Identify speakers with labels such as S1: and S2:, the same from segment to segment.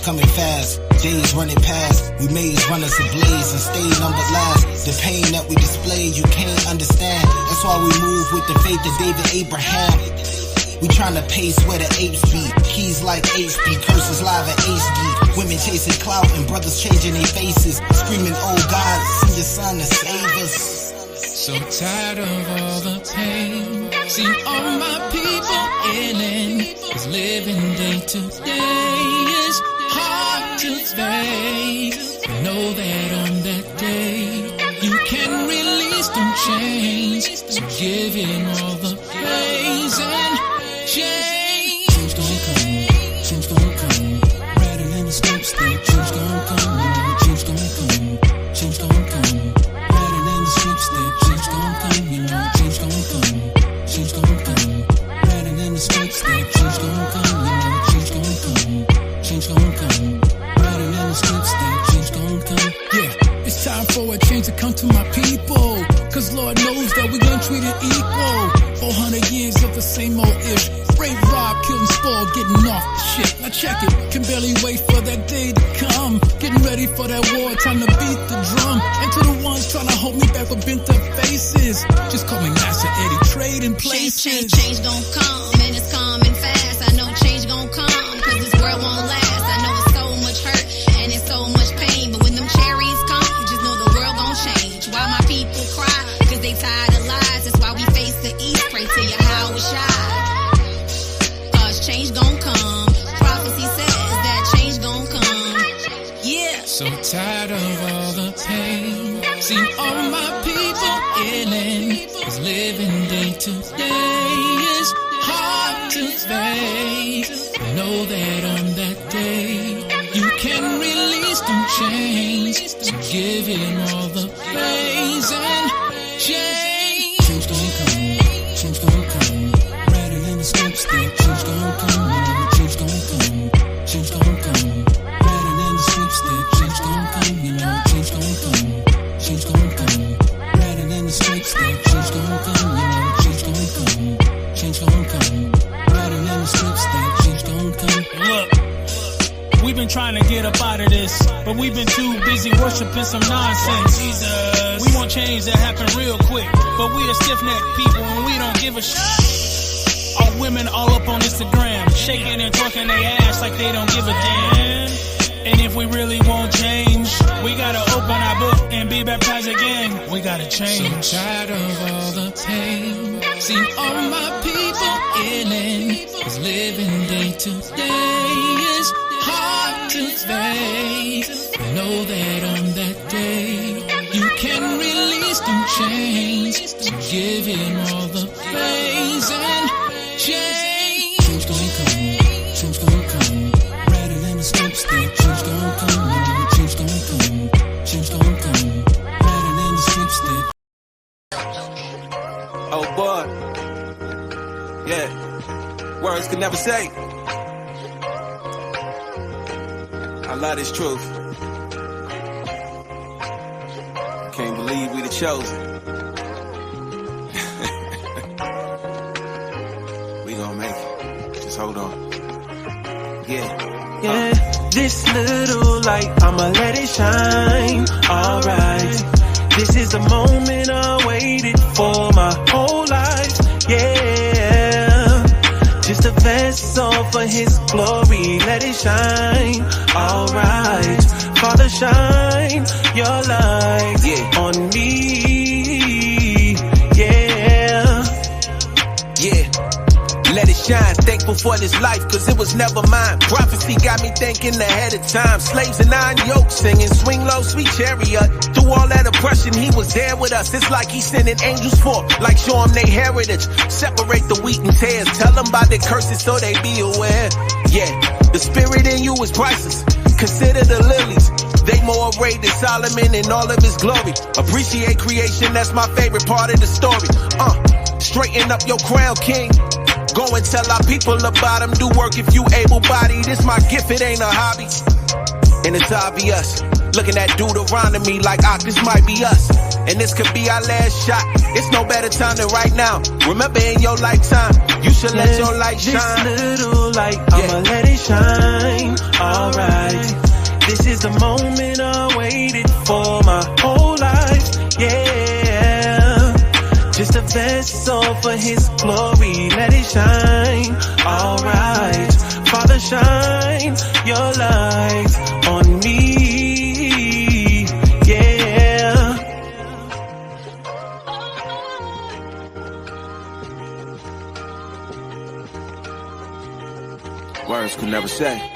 S1: coming fast, days running past. We maze runners ablaze and stay numbered last. The pain that we display, you can't understand. That's why we move with the faith of David Abraham. We tryna pace where the apes be. Keys like HP, curses live at HD. Women chasing clout and brothers changing their faces. Screaming, oh God, send your son to save us.
S2: So tired of all the pain. See all my people in is living day to day. It's hard to face. Know that on that day you can release them chains. So give him all the praise and change. Change gon' come, change gon' come. Rather than the scope step, change gon' come. Change gon' come, change gon' come. Rather than the sweep step, change gon' come. You know, change gon' come, change gon' come. Rather than the scope step, change gon' come. You know, change gon' come, change gon' come. Rather than the scope step, change gon' come. Yeah, it's time for a change to come to my people. Cause Lord knows that we gon' treat it equal. 400 years of the same old ish. Rape, rob, kill and spoil, getting off the shit. Now check it, can barely wait for that day to come. Getting ready for that war, time to beat the drum. And to the ones trying to hold me back with bent up faces, just call me Master Eddie, trading places.
S3: Change gon' come, and it's coming fast. I know change gon' come, cause this world won't last. I know it's so much hurt, and it's so much pain. But when them cherries come, just know the world gon' change. Why my people cry, cause they tired of lies. That's why we face the east, pray to Yahweh Shai. Cause change gon' come, prophecy says that change gon' come. Yeah.
S2: So tired of all the pain. See all my people in is living day to day. It's hard to face. Know that on that day you can release them chains. So give him all the praise and change. Change gon' come, change gon' come. Rather than the scope step, change gon' come. Change gon' come, change gon' come. Rather than the sweep step, change gon' come. You know, change gon' come, change gon' come. Rather than the sweep step, change gon' come. You know, change gon' come, change gon' come. Rather than the sweep step, change gon' come.
S4: Look, we've been trying to get up out of this, but we've been too busy worshiping some nonsense. Jesus, we want change to happen real quick, but we are stiff-necked people and we don't give a shit. Our women all up on Instagram, shaking and twerking their ass like they don't give a damn. And if we really want change, we gotta open our book and be baptized again. We gotta change.
S2: So tired of all the pain. See all my people in is living day to day. It's hard to face. Know that on that day you can release them chains. So give him all the praise and change. Change gon' come, change gon' come. Rather than the scope step, change gon' come. Change gon' come, change gon' come. Rather than the sweep step.
S5: Oh boy, yeah, words can never say. I love this truth. Can't believe we the chosen. We gon' make it. Just hold on.
S6: Yeah, this little light, I'ma let it shine. Alright, this is the moment I waited for my whole life. Yeah, just a vessel for his glory, let it shine. Alright, Father, shine your light on me. Yeah,
S5: let it shine. Thankful for this life, cause it was never mine. Prophecy got me thinking ahead of time. Slaves and iron yokes, singing swing low, sweet chariot. Through all that oppression, he was there with us. It's like he's sending angels forth, like show them their heritage. Separate the wheat and tares, tell them about their curses so they be aware. Yeah, the spirit in you is priceless. Consider the lilies, they more arrayed than Solomon in all of his glory. Appreciate creation, that's my favorite part of the story. Straighten up your crown, king. Go and tell our people about him. Do work if you able-bodied. It's my gift, it ain't a hobby. And it's obvious. Looking at Deuteronomy like, this might be us. And this could be our last shot. It's no better time than right now. Remember in your lifetime, you should let your light shine.
S6: This little light, I'ma let it shine. Alright, vessel for his glory. Let it shine. Alright. Father, shine your light on me. Yeah.
S5: Words could never say.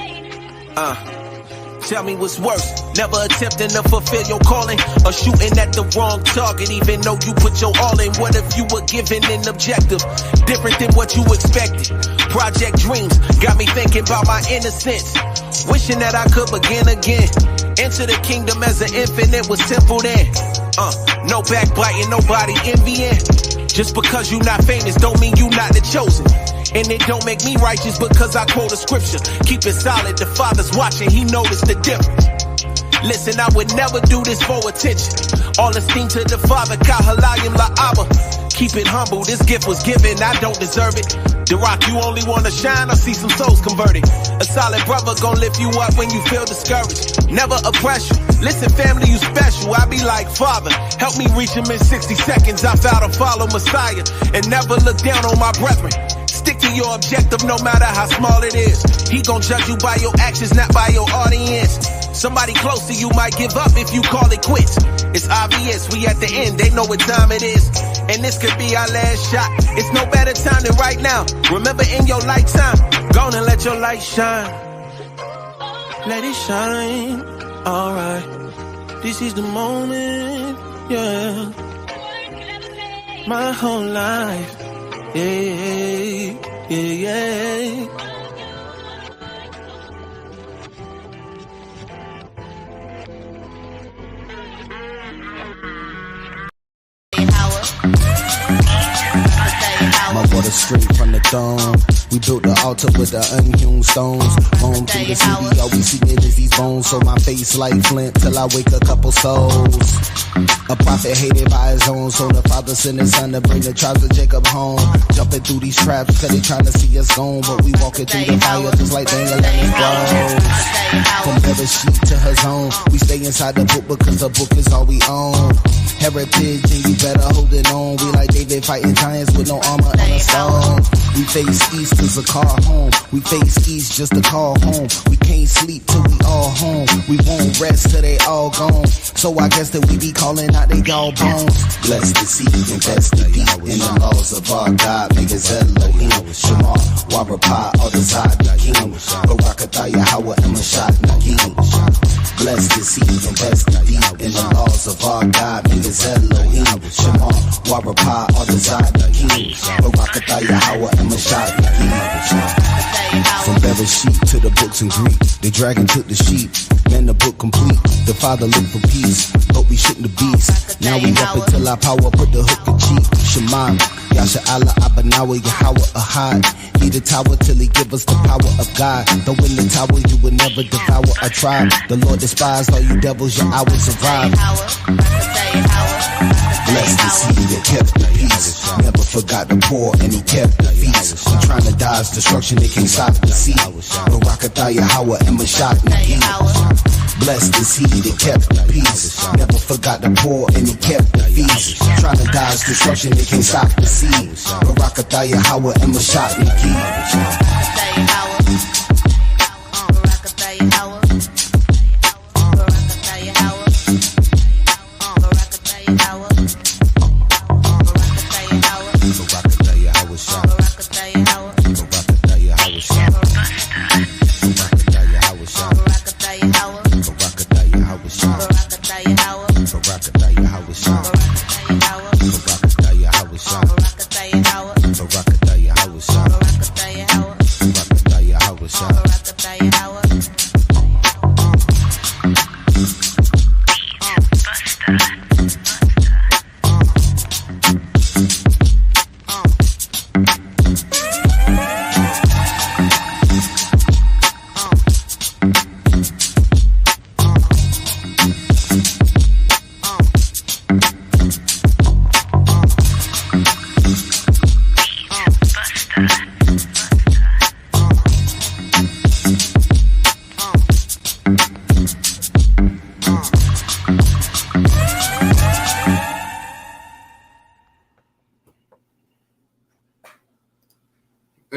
S5: Tell me what's worse, never attempting to fulfill your calling, or shooting at the wrong target even though you put your all in. What if you were given an objective different than what you expected? Project dreams got me thinking about my innocence, wishing that I could begin again. Enter the kingdom as an infant, it was simple then. No backbiting, nobody envying. Just because you not famous don't mean you not the chosen. And it don't make me righteous because I quote a scripture. Keep it solid, the Father's watching, he noticed the difference. Listen, I would never do this for attention. All esteem to the Father, Kahalayim La'aba. Keep it humble, this gift was given, I don't deserve it. The rock, you only wanna shine, I see some souls converted. A solid brother gon' lift you up when you feel discouraged. Never oppress you. Listen, family, you special. I be like, Father, help me reach him in 60 seconds. I vow to follow Messiah and never look down on my brethren. Stick to your objective no matter how small it is. He gon' judge you by your actions, not by your audience. Somebody close to you might give up if you call it quits. It's obvious, we at the end, they know what time it is. And this could be our last shot. It's no better time than right now. Remember in your lifetime, go on and let your light shine.
S6: Let it shine. Alright. This is the moment. Yeah. My whole life. Yeah, yeah, yeah.
S1: My water straight from the throne. We built the altar with the unhewn stones. Roam through the city, all we see is these bones. So my face like flint till I wake a couple souls. A prophet hated by his own, so the Father sent his son to bring the tribes of Jacob home. Jumping through these traps, cause they trying to see us gone, but we walking through the fire just like Daniel and his bros. From every sheet to her zone, we stay inside the book because the book is all we own. Heritage, and you better hold it on. We like David fighting giants with no armor and a stone. We face east cause a car home. We face east just to call home. We can't sleep till we all home. We won't rest till they all gone. So I guess that we be calling out they all bones. Bless the seed, invest the deep in the laws of our God. Niggas Elohim, Shema, Warapah, all the side Nakim, Barakatah, Yahweh, and Mashad Nakim. Bless the seed, invest the deep in the laws of our God. Niggas Elohim, Shema, Warapah, all the side Nakim, Barakatah, Yahweh, and Mashad Nakim. From Bereshit to the books in Greek, the dragon took the sheep. Man, the book complete. The Father looked for peace, but we shouldn't the beast. Now we up until our power put the hook in cheek. Shema, Yasha Allah, Abanawa, Yahweh, Ahad. He the tower till he give us the power of God. Though in the tower you will never devour a tribe. The Lord despised all you devils, your hours arrived. Bless the seed that kept the peace. Never forgot the poor and he kept the feast. I'm trying to dodge destruction, they can't stop the seed. Barakatah, Yahweh, and Mashad Nakim. Bless the seed that kept the peace. Never forgot the poor and he kept the feast. Trying to dodge destruction, they can't stop the seed. Barakatah, Yahweh, and Mashad Nakim.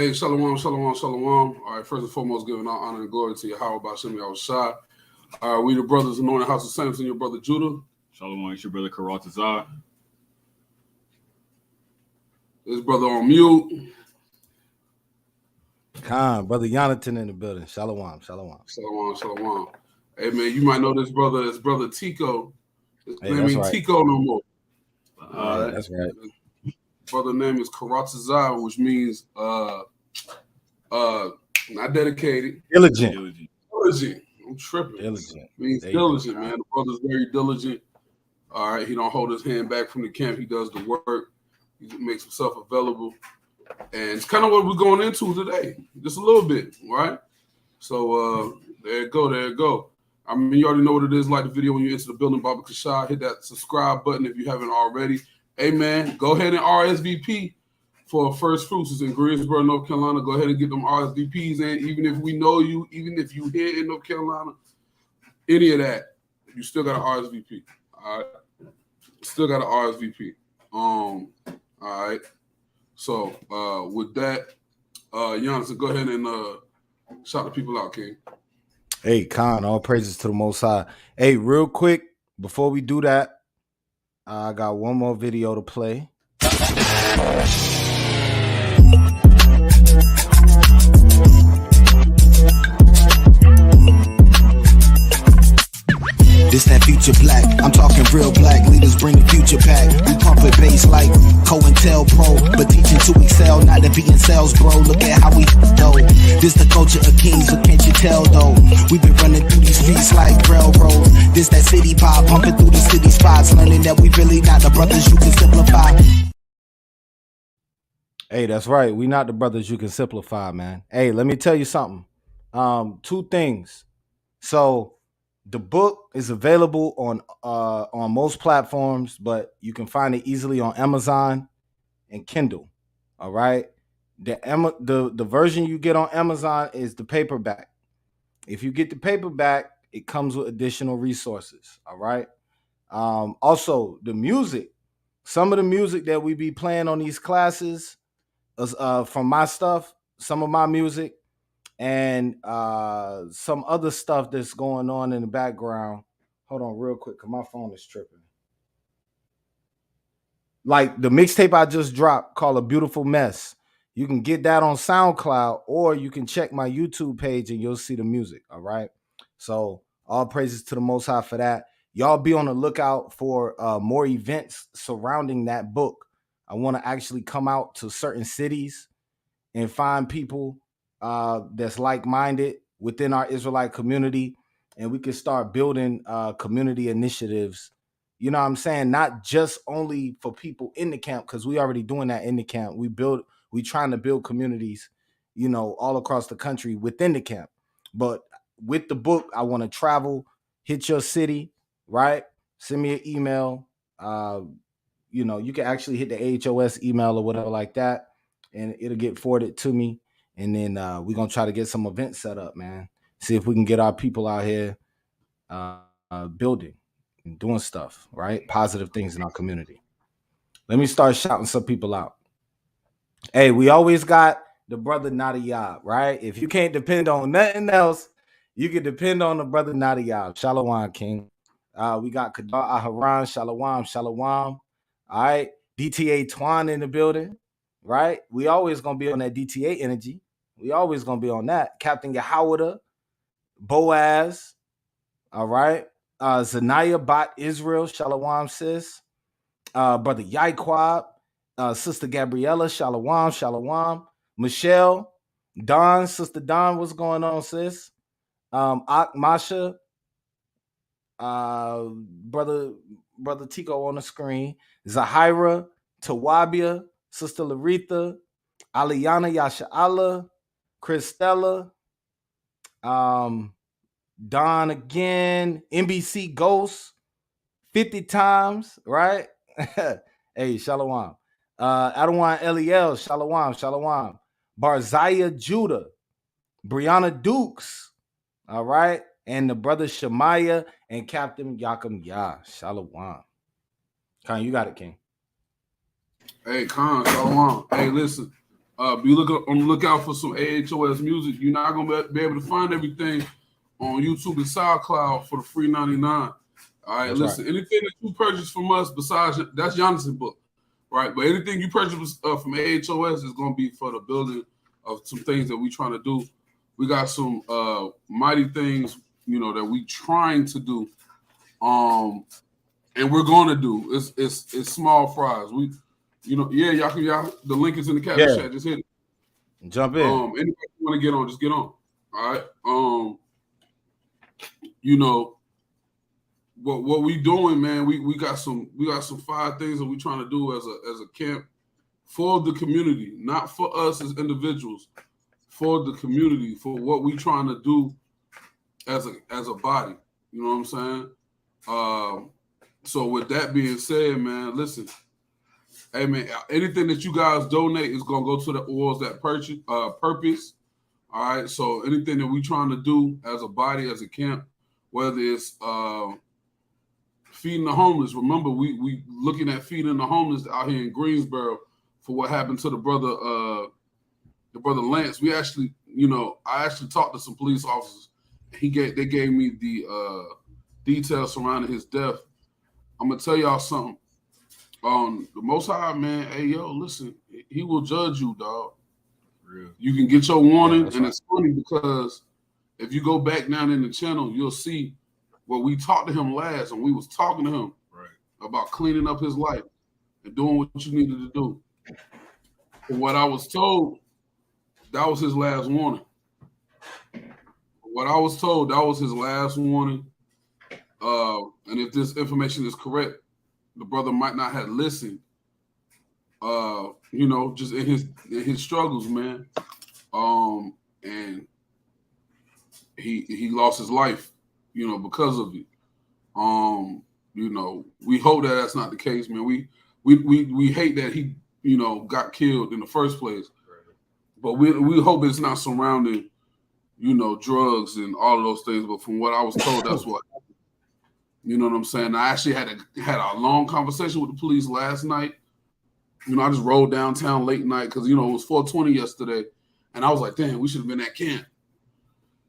S7: Hey, shalom, shalom, shalom. All right, first and foremost, giving all honor and glory to Yahweh B'Shem Yahushua. All right, we the brothers Anointed House of Saints and your brother Judah.
S8: Shalom, it's your brother Karatazar.
S7: This brother on mute.
S9: Khan, brother Jonathan in the building. Shalom, shalom.
S7: Shalom, shalom. Hey, man, you might know this brother as brother Tico. His name ain't
S9: right.
S7: Tico no more.
S9: All right, that's right.
S7: Brother name is Karatazar, which means not dedicated.
S9: Diligent.
S7: I'm tripping.
S9: Diligent.
S7: Means diligent, man. The brother's very diligent. All right, he don't hold his hand back from the camp. He does the work. He makes himself available. And it's kind of what we're going into today. Just a little bit, right? So there you go. I mean, you already know what it is. Like the video when you enter the building, Baba Cashapp. Hit that subscribe button if you haven't already. Hey, man, go ahead and RSVP for First Fruits. It's in Greensboro, North Carolina. Go ahead and get them RSVPs in. Even if we know you, even if you here in North Carolina, any of that, you still got an RSVP. All right? Still got an RSVP. All right. So with that, Giannis, go ahead and shout the people out, King.
S9: Hey, Khan, all praises to the Most High. Hey, real quick, before we do that, I got one more video to play.
S1: This that future black, I'm talking real black. Leaders bring the future back. We pumping bass like COINTELPRO, but teaching to excel, not to be in sales, bro. Look at how we go. This the culture of kings, but can't you tell though? We've been running through these streets like railroads. This that city pop, pumping through the city spots, learning that we really not the brothers you can simplify.
S9: Hey, that's right. We not the brothers you can simplify, man. Hey, let me tell you something. Two things. So the book is available on most platforms, but you can find it easily on Amazon and Kindle. All right. The version you get on Amazon is the paperback. If you get the paperback, it comes with additional resources. All right. Also, the music. Some of the music that we be playing on these classes is from my stuff, some of my music, and some other stuff that's going on in the background. Hold on real quick, because my phone is tripping. Like the mixtape I just dropped called A Beautiful Mess. You can get that on SoundCloud, or you can check my YouTube page and you'll see the music, all right? So all praises to the Most High for that. Y'all be on the lookout for more events surrounding that book. I want to actually come out to certain cities and find people that's like-minded within our Israelite community, and we can start building community initiatives. You know what I'm saying? Not just only for people in the camp, because we already doing that in the camp. We trying to build communities, you know, all across the country within the camp. But with the book, I want to travel, hit your city, right? Send me an email. You know, you can actually hit the AnointedHOS email or whatever like that, and it'll get forwarded to me. And then we're going to try to get some events set up, man. See if we can get our people out here building and doing stuff, right? Positive things in our community. Let me start shouting some people out. Hey, we always got the brother Nadiyab, right? If you can't depend on nothing else, you can depend on the brother Nadiyab. Shalom, King. We got Kadar Aharon. Shalom, shalom. All right. DTA Twan in the building, right? We always going to be on that DTA energy. We always going to be on that. Captain Yahawada, Boaz, all right? Zanaya Bat Israel, shalom, sis. Brother Yaiquab, Sister Gabriella, shalom, shalom. Michelle, Don, Sister Don, what's going on, sis? Ak Masha, brother Tico on the screen. Zahira, Tawabia, Sister Laritha, Aliana Yasha'Allah, Christella, Don again, NBC Ghost, 50 times, right? Hey, shalom. Adawan Eliel, shalom, shalom. Barzaya Judah, Brianna Dukes, all right? And the brother Shemaiah and Captain Yakum Yah, shalom. Khan, you got it, King.
S7: Hey, Khan, shalom. Hey, listen. Be on the lookout for some AHOS music. You're not gonna be able to find everything on YouTube and SoundCloud for the free 99. All right,
S9: That's
S7: listen.
S9: right.
S7: Anything that you purchase from us, besides that's Jonathan's book, right? But anything you purchase from AHOS is gonna be for the building of some things that we trying to do. We got some mighty things, that we trying to do, and we're gonna do. It's small fries. Y'all the link is in the caption chat. Just hit it.
S9: Jump in.
S7: Anybody want to get on, just get on. All right. What we doing, man? We got some 5 things that we trying to do as a camp for the community, not for us as individuals, for the community, for what we trying to do as a body. You know what I'm saying? So with that being said, man, listen. Hey man, anything that you guys donate is gonna go to that purpose. All right. So anything that we trying to do as a body, as a camp, whether it's feeding the homeless. Remember, we looking at feeding the homeless out here in Greensboro for what happened to the brother Lance. We actually, I actually talked to some police officers. They gave me the details surrounding his death. I'm gonna tell y'all something. The Most High, man, hey, yo, listen, he will judge you, dog. Real. You can get your warning, and it's funny because if you go back down in the channel, you'll see where we talked to him last, and we was talking to him about cleaning up his life and doing what you needed to do. From what I was told, that was his last warning. What I was told, that was his last warning. And if this information is correct, the brother might not have listened, just in his struggles, man. And he lost his life, because of it. We hope that that's not the case, man. We hate that he, got killed in the first place. But we hope it's not surrounding, drugs and all of those things. But from what I was told, that's what happened. You know what I'm saying? I actually had a long conversation with the police last night. I just rode downtown late night because, it was 420 yesterday. And I was like, damn, we should have been at camp.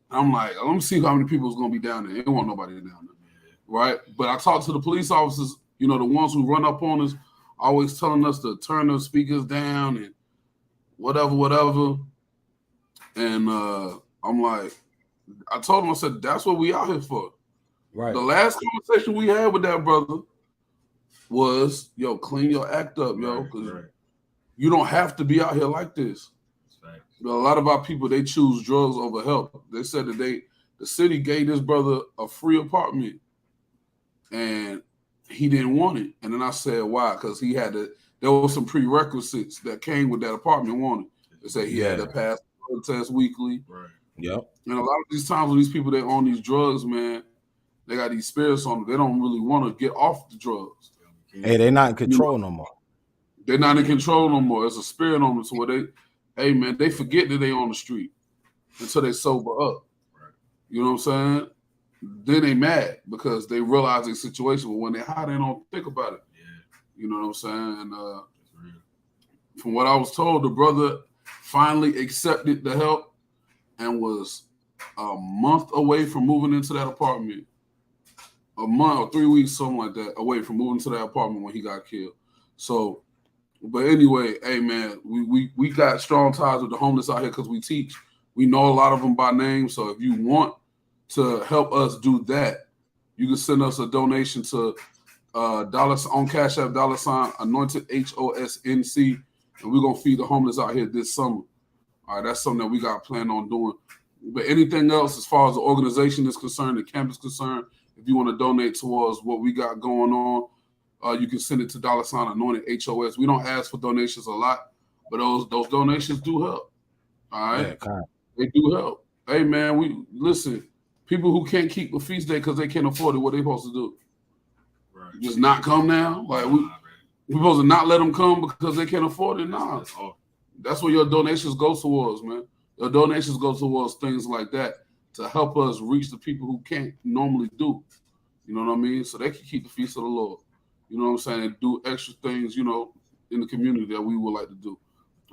S7: And I'm like, let me see how many people is going to be down there. There wasn't nobody down there. Right? But I talked to the police officers, the ones who run up on us, always telling us to turn the speakers down and whatever. And I'm like, I told them, I said, that's what we out here for. Right. The last conversation we had with that brother was, yo, clean your act up, yo, because you don't have to be out here like this. Right. A lot of our people, they choose drugs over help. They said that the city gave this brother a free apartment, and he didn't want it. And then I said, why? Because there were some prerequisites that came with that apartment wanted. They said he had to pass the drug test weekly. Right. Yep. And a lot of these times when these people, they own these drugs, man, they got these spirits on them. They don't really want to get off the drugs.
S9: Hey, they're not in control no more.
S7: They're not in control no more. There's a spirit on them. So they forget that they on the street until they sober up. Right. You know what I'm saying? Then they mad because they realize their situation. But when they're high, they don't think about it. Yeah. You know what I'm saying? And from what I was told, the brother finally accepted the help and was a month away from moving into that apartment. A month or 3 weeks, something like that, away from moving to that apartment when he got killed. So, but anyway, hey man, we got strong ties with the homeless out here because we teach. We know a lot of them by name. So if you want to help us do that, you can send us a donation to dollars on Cashapp, $AnointedHOS, and we're gonna feed the homeless out here this summer. All right, that's something that we got planned on doing. But anything else, as far as the organization is concerned, the camp is concerned, if you want to donate towards what we got going on, you can send it to $AnointedHOS. We don't ask for donations a lot, but those donations do help. All right, they do help. Hey man, we listen. People who can't keep a feast day because they can't afford it, what they supposed to do? Right. Just not come now? Like we supposed to not let them come because they can't afford it? Nah, that's what your donations go towards, man. Your donations go towards things like that to help us reach the people who can't normally do. You know what I mean? So they can keep the feast of the Lord. You know what I'm saying? And do extra things, in the community that we would like to do.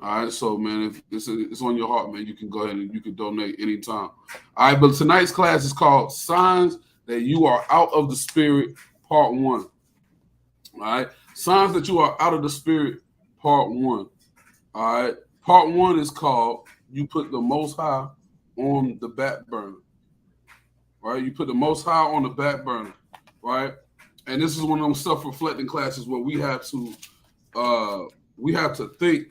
S7: All right, so man, if it's on your heart, man, you can go ahead and you can donate anytime. All right, but tonight's class is called Signs That You Are Out of the Spirit, Part 1. All right, Signs That You Are Out of the Spirit, Part 1. All right, Part 1 is called You Put the Most High on the Back Burner. Right, you put the Most High on the back burner, right? And this is one of those self-reflecting classes where we have to think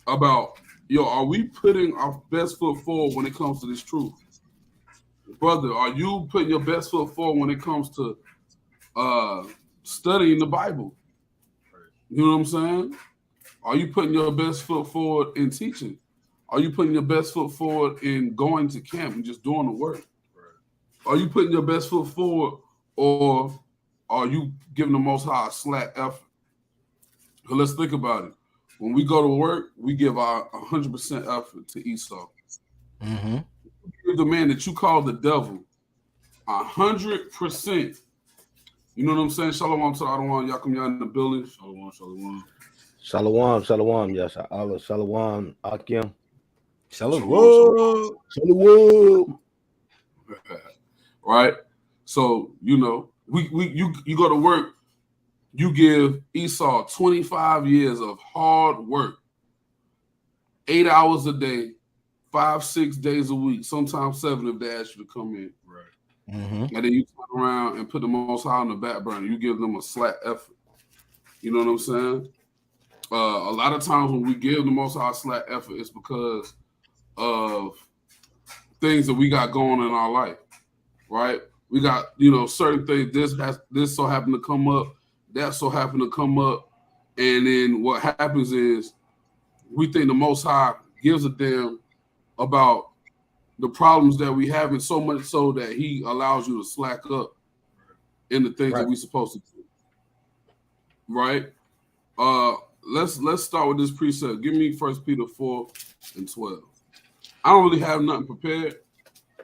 S7: about, are we putting our best foot forward when it comes to this truth? Brother, are you putting your best foot forward when it comes to studying the Bible? You know what I'm saying? Are you putting your best foot forward in teaching? Are you putting your best foot forward in going to camp and just doing the work? Are you putting your best foot forward, or are you giving the Most High a slack effort? So let's think about it. When we go to work, we give our 100% effort to Esau.
S9: Mm-hmm.
S7: Give the man that you call the devil 100%. You know what I'm saying? Shalom to the Adonai, Yakum Yah in the building. Shalom, shalom.
S10: Shalom, shalom, yes, Allah, shalom, Akim.
S9: Shalom.
S10: Shalom.
S7: Right? So, you go to work, you give Esau 25 years of hard work, 8 hours a day, 5-6 days a week, sometimes 7 if they ask you to come in. Right.
S9: Mm-hmm.
S7: And then you turn around and put the Most High on the back burner. You give them a slack effort. You know what I'm saying? A lot of times when we give the Most High slack effort, it's because of things that we got going in our life. Right, we got certain things. This so happened to come up, that so happened to come up, and then what happens is we think the Most High gives a damn about the problems that we have, and so much so that He allows you to slack up in the things that we're supposed to do. Right? Let's start with this precept. Give me 1 Peter 4:12. I don't really have nothing prepared.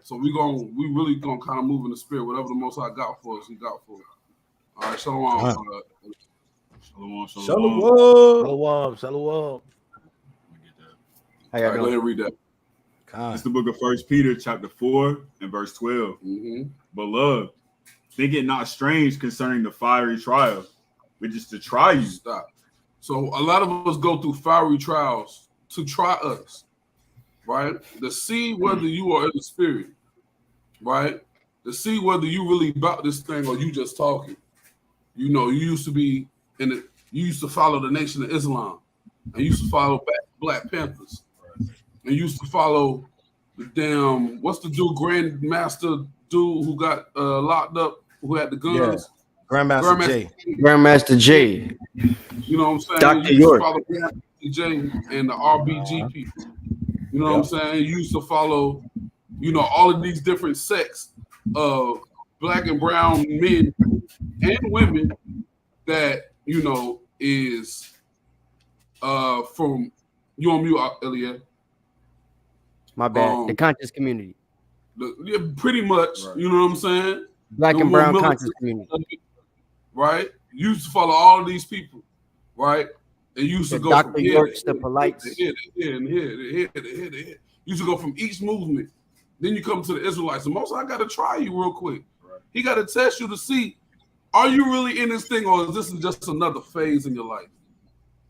S7: So we really gonna kind of move in the spirit. Whatever the Most High got for us, He got for us. All right, shalom. Shalom.
S10: Shalom.
S7: How y'all doing? Go ahead and read that.
S8: It's the book of 1 Peter, chapter 4, and verse 12.
S7: Mm-hmm.
S8: Beloved, think it not strange concerning the fiery trial, which is to try you.
S7: Stop. So a lot of us go through fiery trials to try us, right? To see whether you are in the spirit. Right? To see whether you really about this thing or you just talking. You used to be you used to follow the Nation of Islam. And you used to follow Black Panthers. And you used to follow the damn, what's the dude, Grandmaster dude who got locked up, who had the guns?
S9: Yeah. Grandmaster J.
S10: Grandmaster J.
S7: You know what I'm saying?
S10: Dr.
S7: You
S10: York.
S7: used to follow Grandmaster J and the RBG people. You know what I'm saying? You used to follow all of these different sects of Black and brown men and women that, is from, you on mute, Elliot.
S11: My bad. The conscious community.
S7: Pretty much, right. You know what I'm saying?
S11: Black and brown conscious community.
S7: Right? You used to follow all of these people, right? And you used to go
S11: Dr.
S7: from
S11: Yorks, the Polites.
S7: Here. You used to go from each movement. Then you come to the Israelites. The Most High got to try you real quick. Right. He got to test you to see, are you really in this thing, or is this just another phase in your life?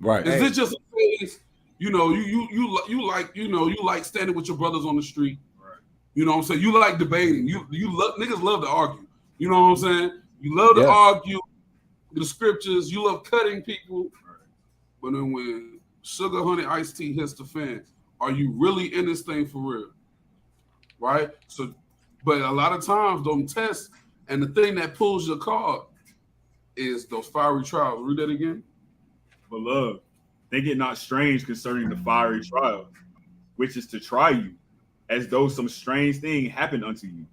S9: Right.
S7: Is this just a phase? You like standing with your brothers on the street. Right. You know what I'm saying? You like debating. Niggas love to argue. You know what I'm saying? You love to argue the scriptures. You love cutting people. Right. But then when sugar, honey, iced tea hits the fan, are you really in this thing for real? Right? So, but a lot of times those tests and the thing that pulls your card is those fiery trials. Read that again.
S8: Beloved, think it not strange concerning the fiery trial, which is to try you, as though some strange thing happened unto you.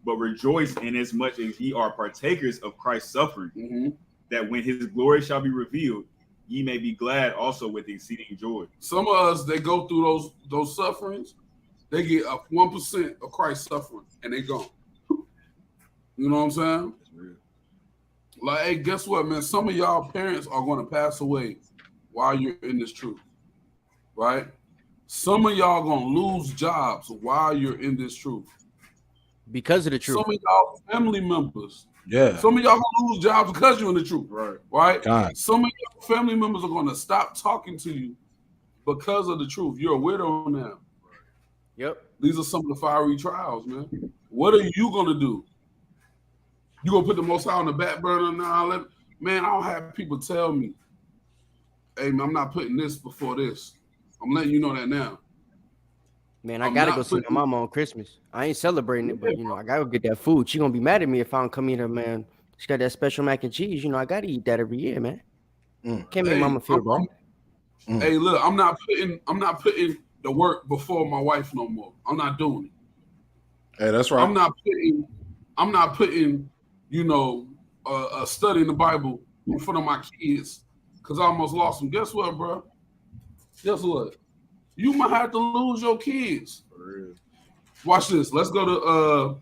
S8: But rejoice inasmuch as ye are partakers of Christ's suffering, that when his glory shall be revealed, ye may be glad also with exceeding joy.
S7: Some of us, they go through those sufferings. They get up 1% of Christ's suffering and they gone. You know what I'm saying?
S8: That's real.
S7: Like, hey, guess what, man? Some of y'all parents are going to pass away while you're in this truth. right? Some of y'all gonna lose jobs while you're in this truth.
S11: Because of the truth.
S7: Some of y'all family members.
S9: Yeah.
S7: Some of y'all gonna lose jobs because you're in the truth. Right?
S9: God.
S7: Some of your family members are gonna stop talking to you because of the truth. You're a widow now.
S11: Yep.
S7: These are some of the fiery trials, man. What are you gonna do? You gonna put the Most High on the back burner now? Man, I don't have people tell me, hey, man, I'm not putting this before this. I'm letting you know that now.
S11: Man, I gotta go see my mama on Christmas. I ain't celebrating it, but you know, I gotta go get that food. She gonna be mad at me if I don't come eat her, man. She got that special mac and cheese. You know, I gotta eat that every year, man. Can't make mama feel bad.
S7: Hey, look, I'm not putting the work before my wife no more. I'm not doing it.
S9: Hey, that's right.
S7: I'm not putting, you know, studying the Bible in front of my kids because I almost lost them. Guess what, bro? Guess what? You might have to lose your kids. Watch this. Let's go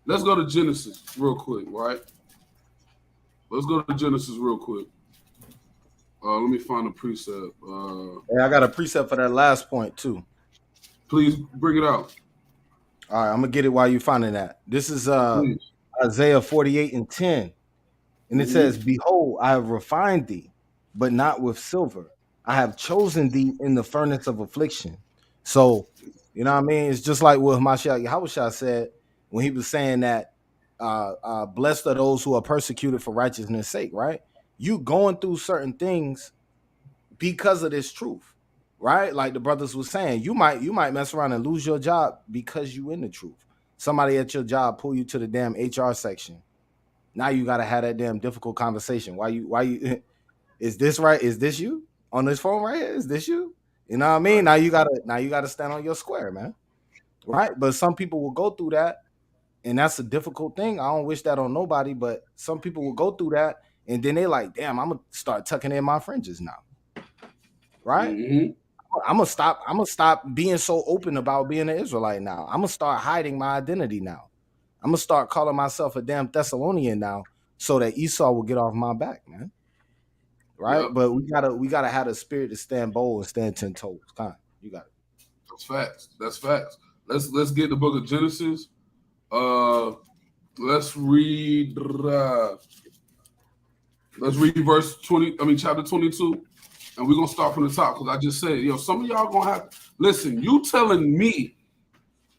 S7: to Genesis real quick, right? Let's go to Genesis real quick. Let me find a precept.
S9: Hey, I got a precept for that last point too.
S7: Please bring it out.
S9: All right, I'm gonna get it while you're finding that. This is Isaiah 48:10, and it says, "Behold, I have refined thee, but not with silver. I have chosen thee in the furnace of affliction." So, you know what I mean? It's just like what Mashiach Yahushua said when he was saying that, blessed are those who are persecuted for righteousness' sake, right? You going through certain things because of this truth, right? Like the brothers was saying, you might mess around and lose your job because you in the truth. Somebody at your job pull you to the damn HR section. Now you gotta have that damn difficult conversation. Why you is this right? Is this you on this phone right here? Is this you? You know what I mean? Now you gotta stand on your square, man. Right? But some people will go through that, and that's a difficult thing. I don't wish that on nobody, but some people will go through that, and then they like, damn, I'm gonna start tucking in my fringes now. Right? I'm gonna stop being so open about being an Israelite now. I'm gonna start hiding my identity now. I'm gonna start calling myself a damn Thessalonian now, so that Esau will get off my back, man. Right? Yep. But we gotta have the spirit to stand bold and stand 10 toes. You got it.
S7: That's facts. That's facts. Let's get the book of Genesis. Let's read verse 20. Chapter 22, and we're gonna start from the top because I just said, some of y'all gonna have to listen. You telling me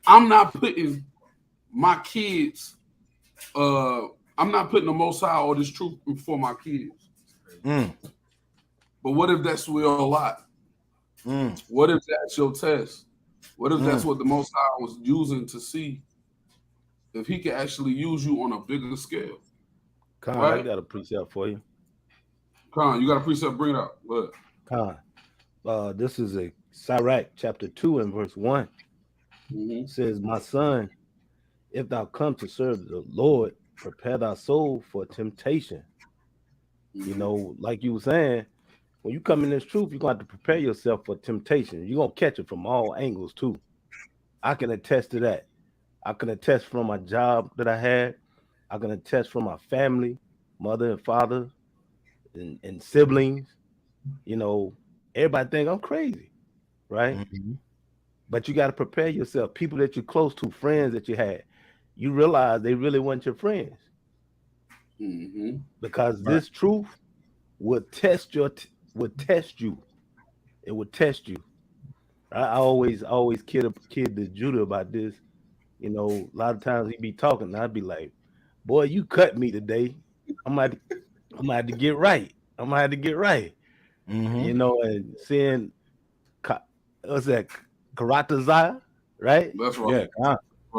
S7: I'm not putting my kids, I'm not putting the Most High or this truth before my kids. But what if that's real lot? What if that's your test? What if that's what the Most High was using to see if he can actually use you on a bigger scale?
S10: Khan, right? I got a precept for you.
S7: Khan, you got a precept? Bring it out. What?
S10: Khan, this is a Sirach chapter 2 and verse 1. It says, "My son, if thou come to serve the Lord, prepare thy soul for temptation." You know, like you were saying, when you come in this truth, you're going to have to prepare yourself for temptation. You're going to catch it from all angles too. I can attest to that. I can attest from my job that I had. I can attest from my family, mother and father and siblings. You know, everybody think I'm crazy, right? But you got to prepare yourself. People that you're close to, friends that you had, you realize they really weren't your friends. Because this truth will test you. It will test you. I always kid the Judah about this. You know, a lot of times he'd be talking, and I'd be like, "Boy, you cut me today. I'm gonna have to get right. I'm gonna have to get right." You know, and seeing what's that, Karatazai, right?
S7: That's right.
S10: Yeah,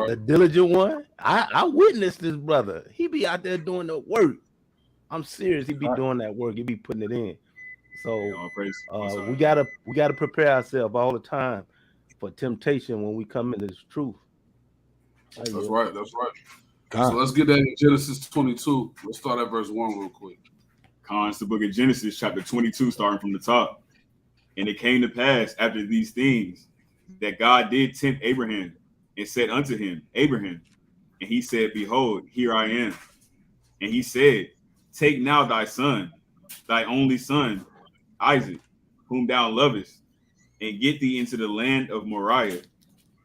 S10: the diligent one. I witnessed this brother. He be out there doing the work. I'm serious. He be doing that work. He be putting it in. So we gotta prepare ourselves all the time for temptation when we come into this truth.
S7: That's right. That's right. So let's get that in Genesis 22. Let's start at verse 1 real quick.
S8: It's the book of Genesis, chapter 22, starting from the top. "And it came to pass after these things that God did tempt Abraham and said unto him, Abraham. And he said, Behold, here I am. And he said, Take now thy son, thy only son, Isaac, whom thou lovest, and get thee into the land of Moriah,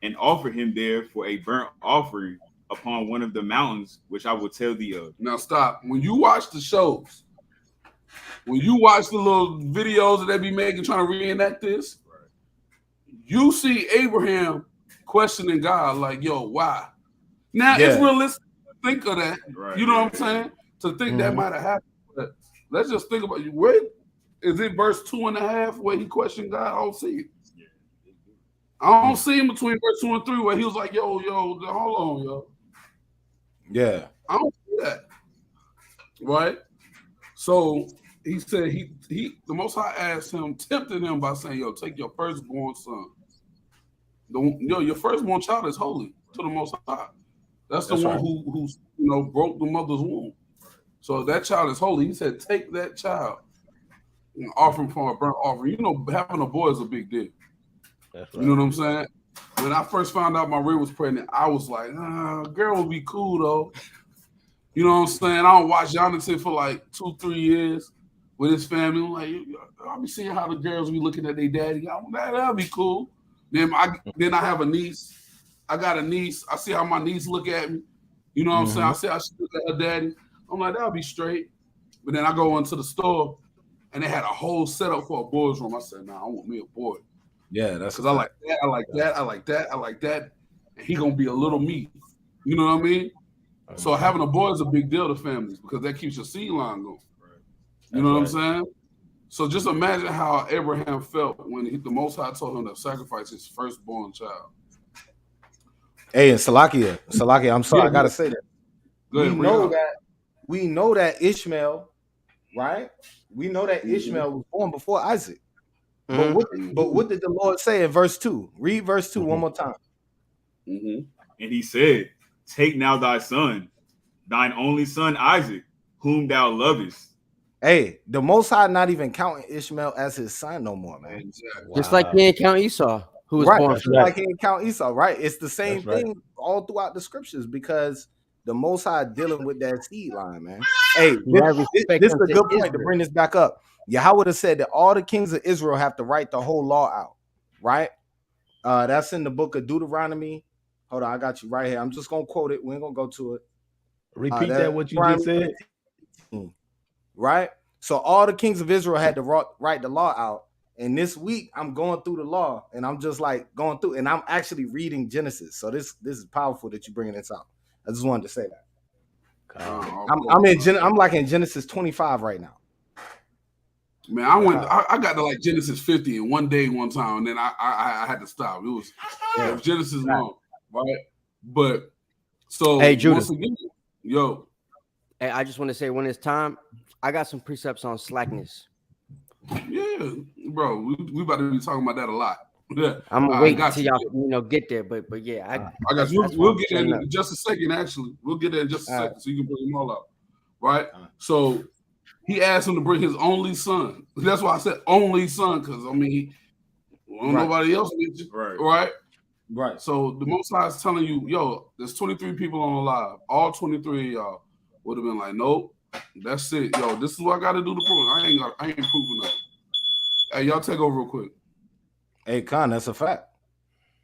S8: and offer him there for a burnt offering upon one of the mountains which I will tell thee of.
S7: Now stop. When you watch the shows, when you watch the little videos that they be making trying to reenact this, you see Abraham questioning God like, yo, why? Now it's realistic to think of that. Right. You know what I'm saying? To think that might have happened. But let's just think about it. Where is it verse 2.5 where he questioned God? I don't see it. I don't see him between verse 2 and 3 where he was like, yo, hold on, yo.
S9: Yeah.
S7: I don't see that. Right? So he said the Most High asked him, tempted him by saying, yo, take your firstborn son. Your firstborn child is holy to the Most High. That's the one who broke the mother's womb. So that child is holy. He said, take that child and offer him for a burnt offering. Having a boy is a big deal. That's right. You know what I'm saying? When I first found out my Maria was pregnant, I was like, girl would be cool though. You know what I'm saying? I don't watch Jonathan for like 2-3 years with his family. I'm like, I'll be seeing how the girls be looking at their daddy. That'll be cool. Then I have a niece. I got a niece. I see how my niece look at me. You know what I'm saying? I see how she look at her daddy. I'm like, that'll be straight. But then I go into the store and they had a whole setup for a boys' room. I said, nah, I want me a boy.
S9: Yeah, that's
S7: because I like that. I like that. I like that. I like that. And he gonna be a little me. You know what I mean? So having a boy is a big deal to families because that keeps your seed line going. You know what I'm saying? So just imagine how Abraham felt when the Most High told him to sacrifice his firstborn child.
S9: Hey, and Salakia, I'm sorry, I gotta say that. We know that Ishmael, right? We know that Ishmael was born before Isaac. But what did the Lord say in verse 2? Read verse 2 one more time.
S8: And he said, take now thy son, thine only son Isaac, whom thou lovest.
S9: Hey, the Most High not even counting Ishmael as his son no more, man.
S11: Exactly. Just like he didn't count Esau, who was born
S9: from like he didn't count Esau, right? It's the same thing all throughout the scriptures because the Most High dealing with that seed line, man. Hey, this is a good point to bring this back up. Yahweh would have said that all the kings of Israel have to write the whole law out, right? That's in the book of Deuteronomy. Hold on, I got you right here. I'm just gonna quote it. We ain't gonna go to it.
S10: Repeat that what you just said.
S9: Right? So all the kings of Israel had to write the law out. And this week I'm going through the law and I'm just like going through and I'm actually reading Genesis. So this is powerful that you're bringing this out. I just wanted to say that. I'm like in Genesis 25 right now.
S7: Man, I got to like Genesis 50 in one day, one time, and then I had to stop. It was Genesis long, right? But so
S11: hey, Judah,
S7: once again, yo.
S11: Hey, I just want to say when it's time, I got some precepts on slackness.
S7: Yeah, bro, we about to be talking about that a lot. Yeah,
S11: I'm gonna wait until y'all get there, but yeah,
S7: I got you. We'll get there in just a second. Actually, we'll get there in just a second, so you can bring them all out, right? So he asked him to bring his only son. That's why I said only son, because I mean, nobody else needs it, right?
S9: Right.
S7: So the Most High is telling you, yo, there's 23 people on the live. All 23 of y'all would have been like, nope. That's it, yo. This is what I got to do to prove. I ain't proving that. Hey, y'all take over real quick.
S9: Hey, Khan, that's a fact.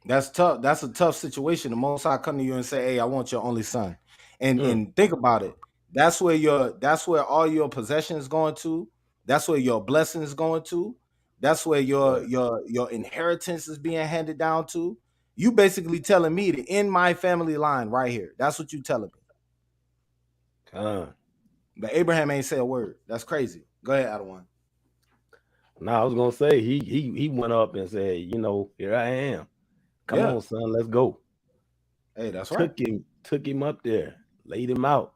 S9: That's tough. That's a tough situation. The Most High come to you and say, "Hey, I want your only son," and think about it. That's where all your possessions going to. That's where your blessing is going to. That's where your inheritance is being handed down to. You basically telling me to end my family line right here. That's what you telling me. But Abraham ain't say a word. That's crazy. Go ahead, Adawan.
S10: No, I was gonna say he went up and said, here I am. Come on, son, let's go.
S9: Hey, that's right.
S10: Took him up there, laid him out.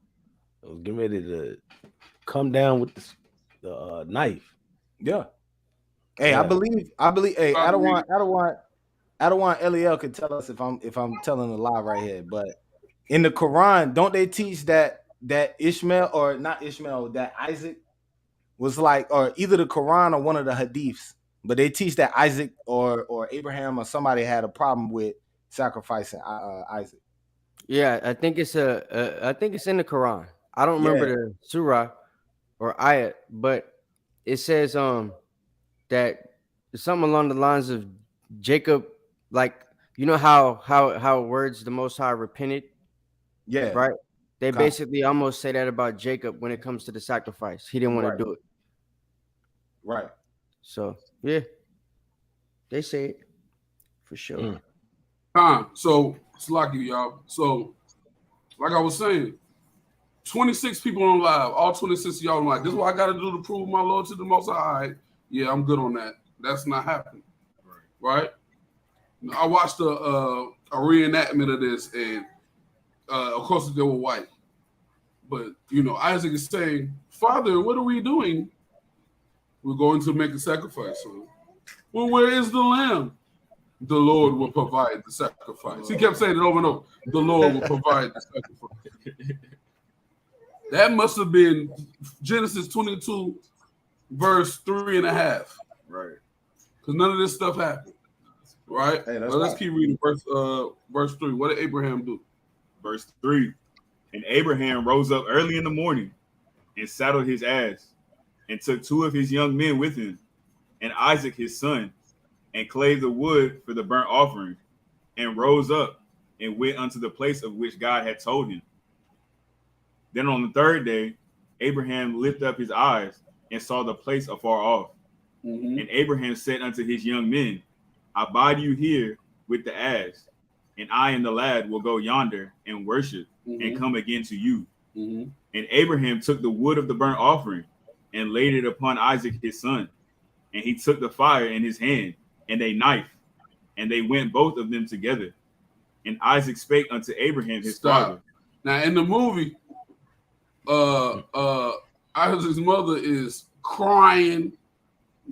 S10: I was getting ready to come down with the knife.
S9: Yeah. Hey, I believe. Hey, Adawan Eliel could tell us if I'm telling a lie right here. But in the Quran, don't they teach that Ishmael or not Ishmael, that Isaac was like, or either the Quran or one of the hadiths, but they teach that Isaac or Abraham or somebody had a problem with sacrificing Isaac.
S11: Yeah, I think it's in the Quran. I don't remember the surah or ayat, but it says that something along the lines of Jacob, like, you know how words the Most High repented?
S9: Yeah.
S11: Right? They
S9: Okay.
S11: basically almost say that about Jacob when it comes to the sacrifice. He didn't want
S9: Right.
S11: to do it.
S9: Right.
S11: So, yeah. They say it for sure.
S7: So it's lucky, y'all. So, like I was saying, 26 people on live, all 26 of y'all on live. This is what I got to do to prove my Lord to the Most High. All right. Yeah, I'm good on that. That's not happening. Right? I watched a reenactment of this, and of course they were white. But, you know, Isaac is saying, Father, what are we doing? We're going to make a sacrifice. So, well, where is the lamb? The Lord will provide the sacrifice. He kept saying it over and over. The Lord will provide the sacrifice. That must have been Genesis 22, verse 3.5.
S8: Right.
S7: Because none of this stuff happened. Right?
S9: Hey,
S7: let's keep reading verse 3. What did Abraham do?
S8: Verse 3. And Abraham rose up early in the morning and saddled his ass and took 2 of his young men with him and Isaac his son and clave the wood for the burnt offering and rose up and went unto the place of which God had told him. Then on the 3rd day, Abraham lifted up his eyes and saw the place afar off. Mm-hmm. And Abraham said unto his young men, Abide you here with the ass, and I and the lad will go yonder and worship and come again to you. Mm-hmm. And Abraham took the wood of the burnt offering and laid it upon Isaac his son. And he took the fire in his hand and a knife, and they went both of them together. And Isaac spake unto Abraham his father.
S7: Now in the movie, Isaac's mother is crying,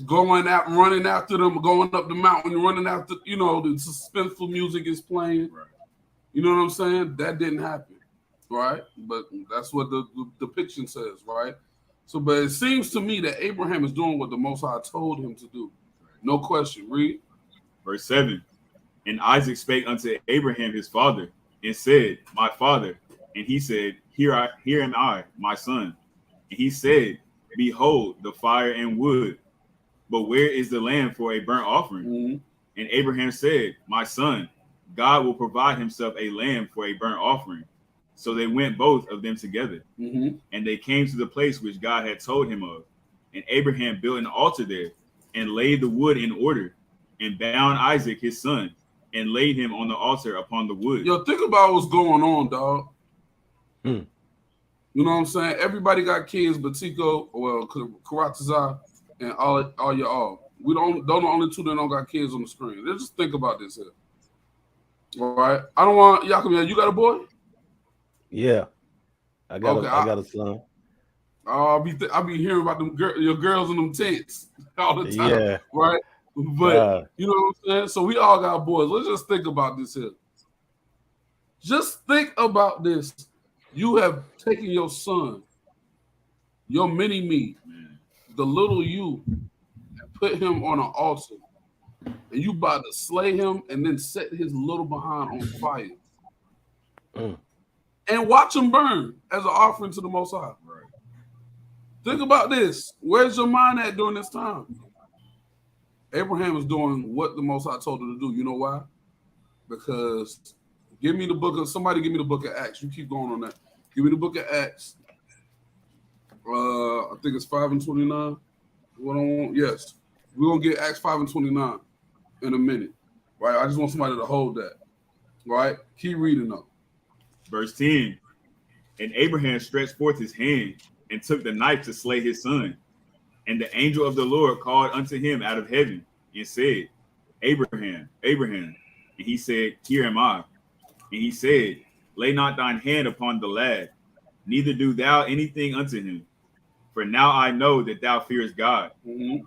S7: going out, running after them, going up the mountain, running after, you know, the suspenseful music is playing. Right. You know what I'm saying? That didn't happen, right? But that's what the depiction says, right? So, but it seems to me that Abraham is doing what the Most High told him to do. No question. Read.
S8: Verse 7. And Isaac spake unto Abraham his father, and said, My father. And he said, Here am I, my son. And he said, Behold, the fire and wood, but where is the lamb for a burnt offering? Mm-hmm. And Abraham said, My son, God will provide himself a lamb for a burnt offering. So they went both of them together. Mm-hmm. And they came to the place which God had told him of. And Abraham built an altar there and laid the wood in order and bound Isaac his son and laid him on the altar upon the wood.
S7: Yo, think about what's going on, dog. You know what I'm saying? Everybody got kids, but Tico, well, Karatazar, and all y'all. We don't the only 2 that don't got kids on the screen. Let's just think about this here. All right. I don't want Yakum. You got a boy?
S10: Yeah. I got a son.
S7: I'll be hearing about them your girls in them tents all the time.
S10: Yeah.
S7: Right? But you know what I'm saying? So we all got boys. Let's just think about this here. Just think about this. You have taken your son, your mini-me, the little you, and put him on an altar. And you about to slay him and then set his little behind on fire. And watch him burn as an offering to the Most High. Right. Think about this. Where's your mind at during this time? Abraham is doing what the Most High told him to do. You know why? Because give me the book of Acts. You keep going on that. Give me the book of Acts. I think it's 5:29. Yes. We're going to get Acts 5:29 in a minute. Right? I just want somebody to hold that. Right? Keep reading though.
S8: Verse 10. And Abraham stretched forth his hand and took the knife to slay his son. And the angel of the Lord called unto him out of heaven and said, Abraham, Abraham. And he said, Here am I. And he said, Lay not thine hand upon the lad, neither do thou anything unto him. For now I know that thou fearest God,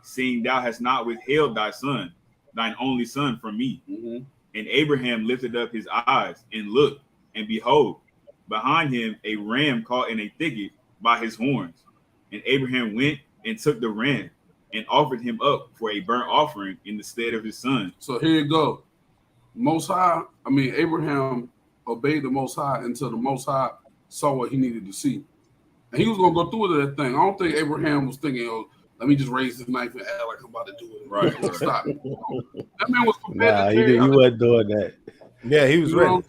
S8: seeing thou hast not withheld thy son, thine only son, from me. And Abraham lifted up his eyes and looked, and behold, behind him a ram caught in a thicket by his horns. And Abraham went and took the ram and offered him up for a burnt offering in the stead of his son.
S7: So here you go. Abraham obeyed the Most High until the Most High saw what he needed to see. And he was going to go through that thing. I don't think Abraham was thinking, let me just raise this knife and act like I'm about to do it.
S8: Right.
S7: Stop me. That man was prepared
S10: Nah,
S7: to
S10: he
S7: carry out
S10: wasn't doing that.
S9: Yeah, he was ready.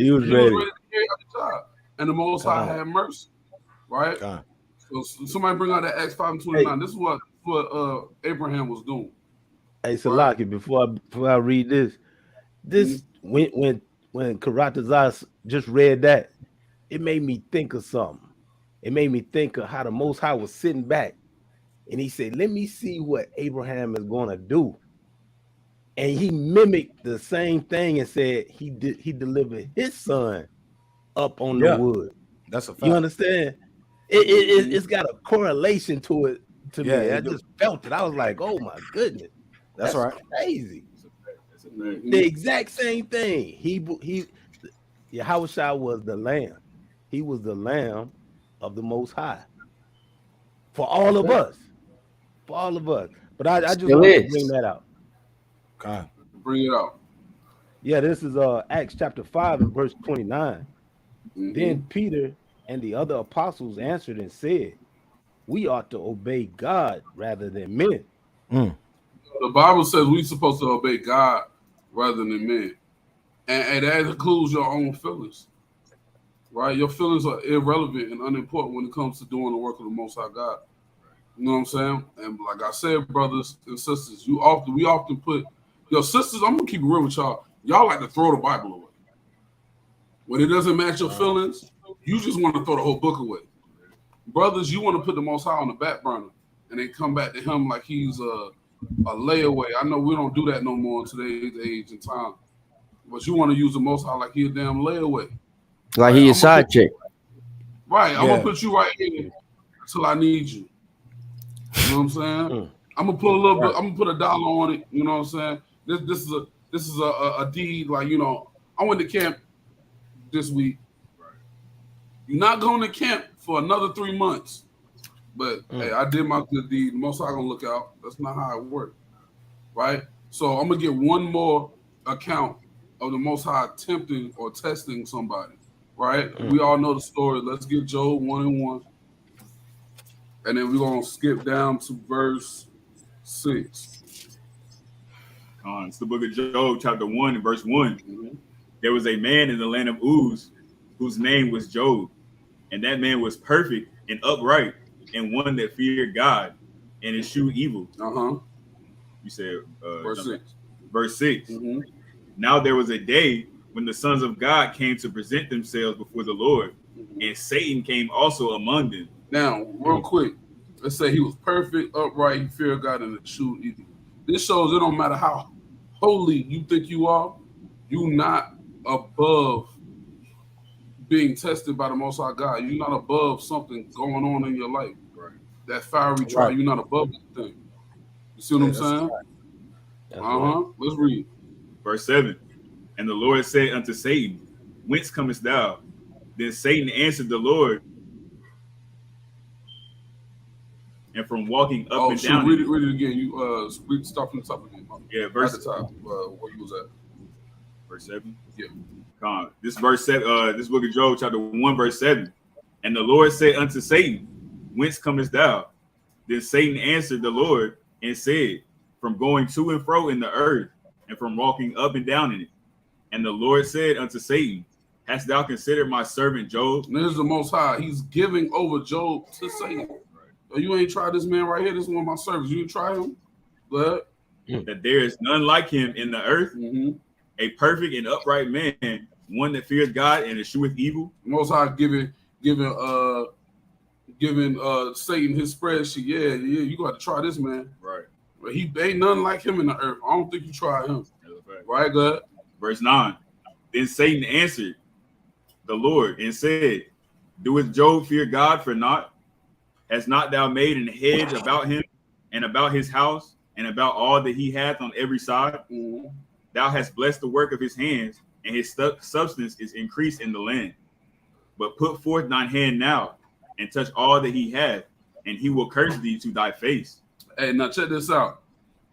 S10: He was ready.
S7: to carry out the job. And the Most High had mercy. Right? So somebody bring out that Acts 5:29. This is what Abraham was doing.
S10: Hey, Salaki, before I read this when Karatazar just read that, it made me think of something. It made me think of how the Most High was sitting back, and he said, "Let me see what Abraham is going to do." And he mimicked the same thing and said he delivered his son up on the wood.
S9: That's a fact.
S10: You understand? It's got a correlation to it to me. I just felt it. I was like, "Oh my goodness, that's right, crazy." The exact same thing. Yahushua was the lamb. He was the lamb of the Most High for all of us. For all of us. But I just want to bring that out.
S7: Okay. Bring it out.
S10: Yeah, this is Acts chapter 5 and verse 29. Then Peter and the other apostles answered and said, "We ought to obey God rather than men."
S7: The Bible says we're supposed to obey God rather than men. And that includes your own feelings. Right? Your feelings are irrelevant and unimportant when it comes to doing the work of the Most High God. You know what I'm saying? And like I said, brothers and sisters, we often put your sisters, I'm gonna keep it real with y'all. Y'all like to throw the Bible away. When it doesn't match your feelings, you just want to throw the whole book away. Brothers, you want to put the Most High on the back burner and then come back to him like he's a layaway. I know we don't do that no more in today's age and time. But you want to use the Most High like he a damn layaway.
S11: Like he a side chick.
S7: Right. I'm gonna put you right here until I need you. You know what I'm saying? I'm gonna put a little bit, I'm gonna put $1 on it, you know what I'm saying? This is a deed, like, you know, I went to camp this week. You're not going to camp for another 3 months. But hey, I did my good deed. Most High gonna look out. That's not how it works. Right? So I'm gonna get one more account of the Most High tempting or testing somebody. Right? We all know the story. Let's get Job 1:1. And then we're gonna skip down to verse 6.
S8: It's the book of Job, chapter 1 and verse 1. There was a man in the land of Uz whose name was Job, and that man was perfect and upright and one that feared God and eschewed evil. You said
S7: verse 6.
S8: Verse 6. Now there was a day when the sons of God came to present themselves before the Lord, and Satan came also among them.
S7: Now, real quick, let's say he was perfect, upright, he feared God, and eschewed evil. This shows it don't matter how holy you think you are, you're not above being tested by the Most High God. You're not above something going on in your life. Right. That fiery trial, you're not above that thing. You see what I'm saying? Right. Let's read.
S8: Verse 7. And the Lord said unto Satan, Whence comest thou? Then Satan answered the Lord, and from walking up and down.
S7: Read it again. You start from the top again.
S8: Yeah, verse
S7: at the top. Where you was at?
S8: Verse 7.
S7: Yeah.
S8: This verse 7. This book of Job, chapter 1, verse 7. And the Lord said unto Satan, Whence comest thou? Then Satan answered the Lord and said, From going to and fro in the earth, and from walking up and down in it. And the Lord said unto Satan, Hast thou considered my servant Job?
S7: And this is the Most High. He's giving over Job to Satan. You ain't tried this man right here. This is one of my servants. You didn't try him? But
S8: that there is none like him in the earth, a perfect and upright man, one that fears God and escheweth evil.
S7: Most High giving Satan his spreadsheet. Yeah, you got to try this man.
S8: Right.
S7: But he ain't none like him in the earth. I don't think you try him. Right, good.
S8: Verse 9. Then Satan answered the Lord and said, Doeth Job fear God for naught? Hast not thou made an hedge about him and about his house and about all that he hath on every side? Thou hast blessed the work of his hands, and his substance is increased in the land. But put forth thine hand now and touch all that he hath, and he will curse thee to thy face.
S7: Hey, now check this out.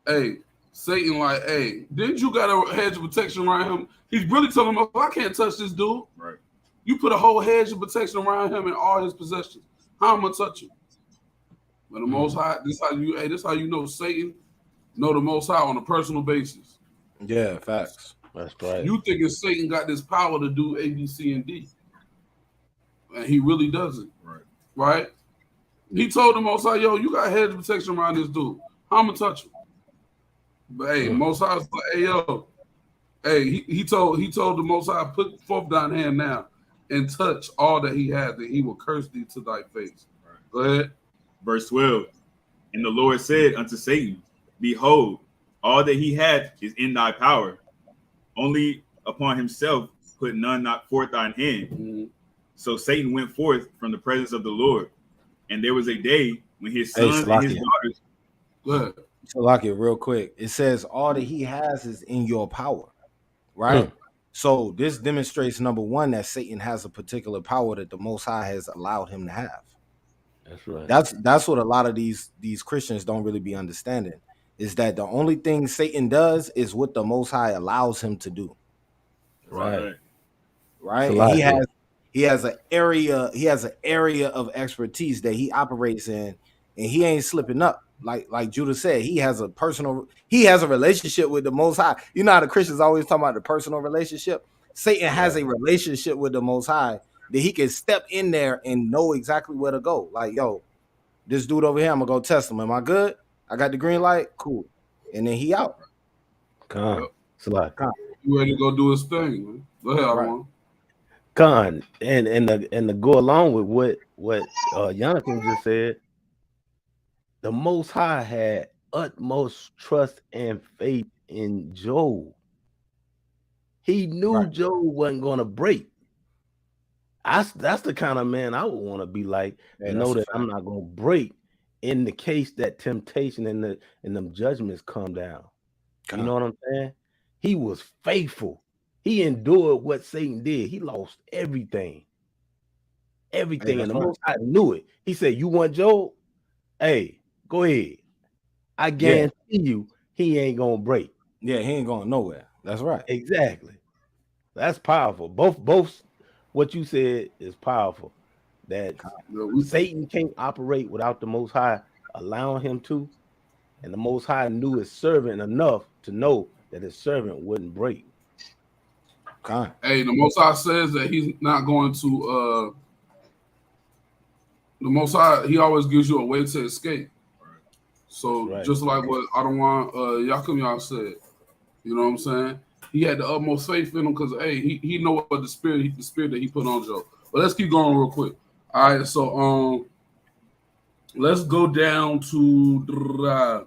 S7: Hey, Satan, like, hey, didn't you got a hedge of protection around him? He's really telling him, I can't touch this dude.
S8: Right.
S7: You put a whole hedge of protection around him and all his possessions. How am I gonna touch him? But the Most High, this how you know Satan know the Most High on a personal basis.
S9: Yeah, facts.
S10: That's right.
S7: You thinking Satan got this power to do A, B, C, and D, and he really doesn't. Right? He told the Most High, yo, you got hedge protection around this dude. How I'm gonna touch him? But hey, Most High was like, hey, yo, hey, he told the Most High, put forth thine hand now and touch all that he had, that he will curse thee to thy face. Right. Go ahead.
S8: Verse 12. And the Lord said unto Satan, behold, all that he hath is in thy power. Only upon himself put none not forth thine hand.
S7: Mm-hmm.
S8: So Satan went forth from the presence of the Lord. And there was a day when his sons and his daughters.
S7: Good.
S9: So, lock it real quick. It says all that he has is in your power, right? So this demonstrates, number one, that Satan has a particular power that the Most High has allowed him to have.
S10: That's right.
S9: That's what a lot of these Christians don't really be understanding, is that the only thing Satan does is what the Most High allows him to do.
S10: Right.
S9: And he has an area of expertise that he operates in, and he ain't slipping up. Like Judah said, he has a relationship with the Most High. You know how the Christians always talk about the personal relationship? Satan has a relationship with the Most High that he can step in there and know exactly where to go. Like, yo, this dude over here, I'm gonna go test him. Am I good? I got the green light? Cool. And then he out.
S10: You
S7: ready to go do his thing, man. Go ahead, Armand.
S10: Con, and to go along with what Jonathan just said, the Most High had utmost trust and faith in Job. He knew Job wasn't going to break. That's the kind of man I would want to be like, and know that I'm not going to break in the case that temptation and them judgments come down. You know what I'm saying? He was faithful. He endured what Satan did. He lost everything. Everything. And the Most High knew it. He said, you want Job? Hey, go ahead. I guarantee you he ain't gonna break.
S9: Yeah, he ain't going nowhere. That's right.
S10: Exactly. That's powerful. Both what you said is powerful. That Satan can't operate without the Most High allowing him to. And the Most High knew his servant enough to know that his servant wouldn't break.
S7: Hey, the Most High says that he's not going to the Most High, he always gives you a way to escape. So just like what Yakum said, you know what I'm saying? He had the utmost faith in him because he know what the spirit that he put on Job. But let's keep going real quick. All right, so let's go down to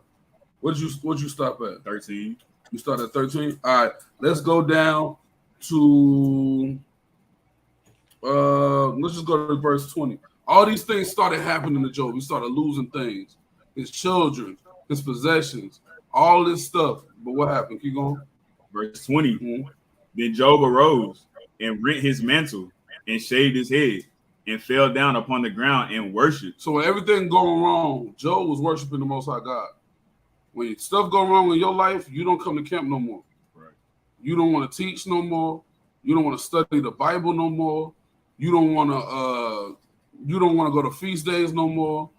S7: what'd you stop at?
S8: 13.
S7: You start at 13? All right, let's go down to let's just go to verse 20. All these things started happening to Job. He started losing things, his children, his possessions, all this stuff. But what happened? Keep going.
S8: Verse 20. Then Job arose and rent his mantle and shaved his head and fell down upon the ground and worshiped.
S7: So when everything going wrong, Job was worshiping the Most High God. When stuff go wrong in your life, you don't come to camp no more.
S8: Right.
S7: You don't want to teach no more. You don't want to study the Bible no more. You don't want to go to feast days no more.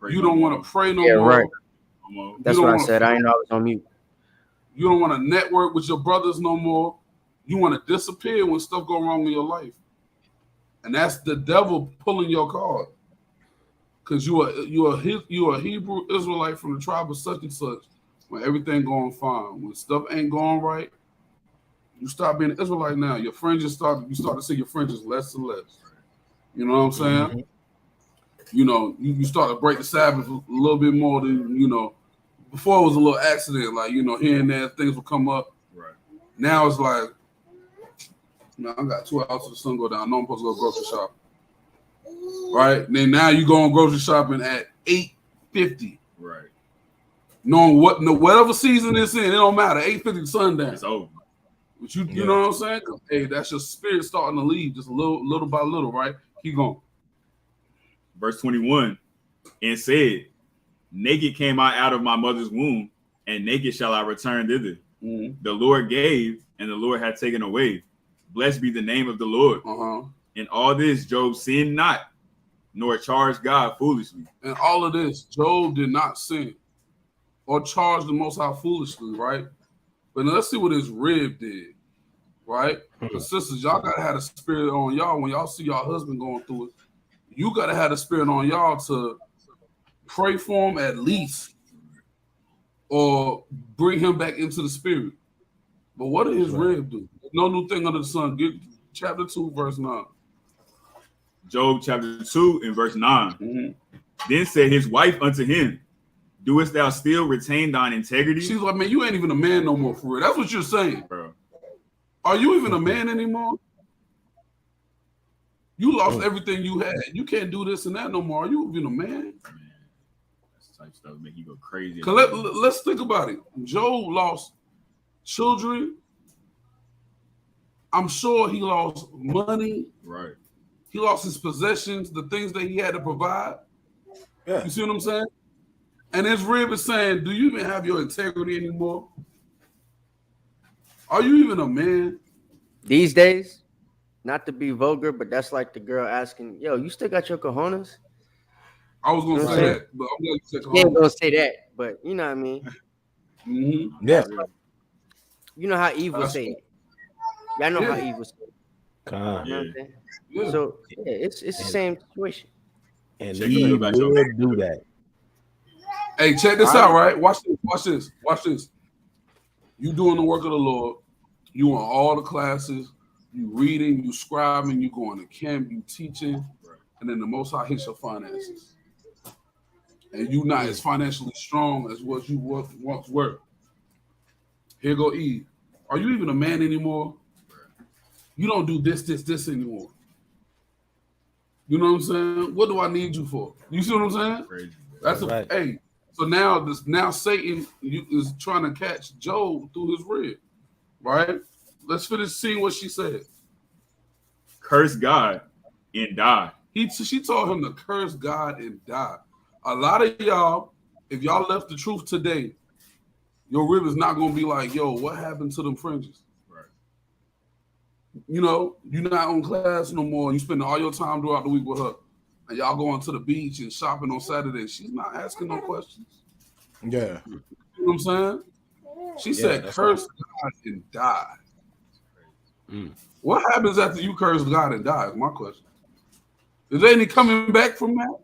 S7: You don't want to pray no more.
S11: Right. That's what I said. I ain't always on mute.
S7: You don't want to network with your brothers no more. You want to disappear when stuff go wrong in your life. And that's the devil pulling your card. Because you are a Hebrew Israelite from the tribe of such and such. When everything going fine, when stuff ain't going right, you stop being an Israelite now. Your fringes you start to see your fringes less and less. You know what I'm saying? Mm-hmm. You know, you start to break the Sabbath a little bit more than, you know, before it was a little accident, like, you know, here and there things will come up.
S8: Right.
S7: Now it's like, I got 2 hours till the sun go down. I know I'm supposed to go grocery shopping. Right? And then now you go on grocery shopping at 8:50.
S8: Right.
S7: Knowing whatever season it's in, it don't matter. 8:50 sundown.
S8: It's over.
S7: But you know what I'm saying? Hey, that's your spirit starting to leave just little by little, right? Keep going.
S8: Verse 21, and said, naked came I out of my mother's womb, and naked shall I return thither.
S7: Mm-hmm.
S8: The Lord gave, and the Lord hath taken away. Blessed be the name of the Lord.
S7: Uh-huh.
S8: In all this, Job sinned not, nor charge God foolishly.
S7: And all of this, Job did not sin or charge the Most High foolishly, right? But now let's see what his rib did, right? Because sisters, y'all gotta have the spirit on y'all when y'all see y'all husband going through it. You gotta have the spirit on y'all to pray for him at least, or bring him back into the spirit. But what did his rib do? No new thing under the sun. Get chapter 2, verse 9.
S8: Job chapter 2 and verse 9. Then said his wife unto him, doest thou still retain thine integrity?
S7: She's like, man, you ain't even a man no more, for real. That's what you're saying,
S8: bro.
S7: Are you even a man anymore? You lost everything you had. You can't do this and that no more. Are you even a man?
S8: That's the type of stuff that make you go crazy.
S7: Let's think about it. Job lost children. I'm sure he lost money.
S8: Right.
S7: He lost his possessions, the things that he had to provide.
S9: Yeah.
S7: You see what I'm saying? And his rib is saying, do you even have your integrity anymore? Are you even a man?
S11: These days, not to be vulgar, but that's like the girl asking, yo, you still got your cojones?
S7: I was going to say that, but I'm going to say
S11: cojones. Ain't going to say that, but you know what I mean?
S7: Mm-hmm.
S9: Yeah.
S11: You know how evil say it. Y'all know how evil say it. You know what I'm saying?
S7: Yeah.
S11: So, yeah, it's the same situation.
S10: And he will do that.
S7: Hey, check this out, right? Watch this. You doing the work of the Lord. You on all the classes. You reading, you scribing, you going to camp, you teaching, and then the Most High hits your finances. And you not as financially strong as what you once were. Here go Eve. Are you even a man anymore? You don't do this anymore. You know what I'm saying? What do I need you for? You see what I'm saying?
S8: Crazy.
S7: That's right. Hey. So now Satan is trying to catch Job through his rib, right? Let's finish seeing what she said.
S8: Curse God and die.
S7: She told him to curse God and die. A lot of y'all, if y'all left the truth today, your rib is not going to be like, yo, what happened to them fringes?
S8: Right.
S7: You know, you're not on class no more. You spend all your time throughout the week with her. And y'all going to the beach and shopping on Saturday. She's not asking no questions.
S9: Yeah.
S7: You know what I'm saying? She said, curse God and die. What happens after you curse God and die is my question. Is there any coming back from that?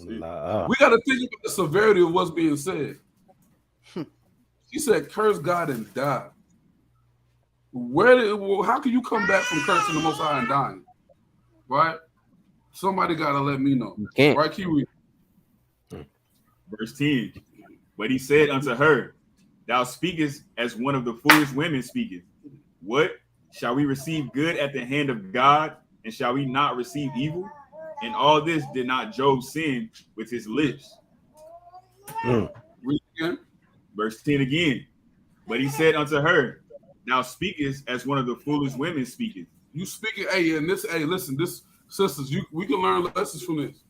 S10: Nah.
S7: We got to think about the severity of what's being said. She said, curse God and die. How can you come back from cursing the Most High and dying? Right? Somebody got to let me know. Right, Kiwi?
S8: Verse 10. But he said unto her, thou speakest as one of the foolish women speaketh. What? Shall we receive good at the hand of God, and shall we not receive evil? And all this did not Job sin with his lips.
S7: Read again.
S8: Verse 10 again. But he said unto her, thou speakest as one of the foolish women speaketh.
S7: You speaking, listen, this sisters, we can learn lessons from this.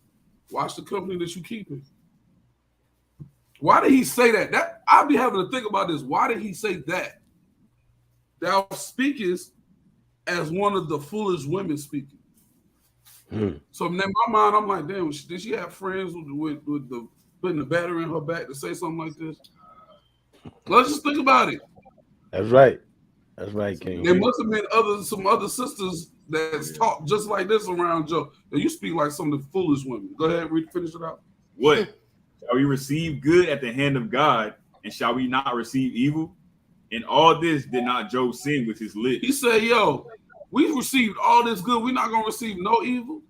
S7: Watch the company that you keeping. Why did he say that? I'll be having to think about this. Why did he say that? Thou speakest as one of the foolish women speaking. So in my mind, I'm like, damn, did she have friends with the putting the battery in her back to say something like this? Let's just think about it.
S10: That's right. That's right, King.
S7: There must have been some other sisters that's talk just like this around Joe. You speak like some of the foolish women. Go ahead, finish it out.
S8: What? Shall we receive good at the hand of God, and shall we not receive evil? And all this did not Job sin with his lips.
S7: He said, yo, we received all this good. We're not going to receive no evil.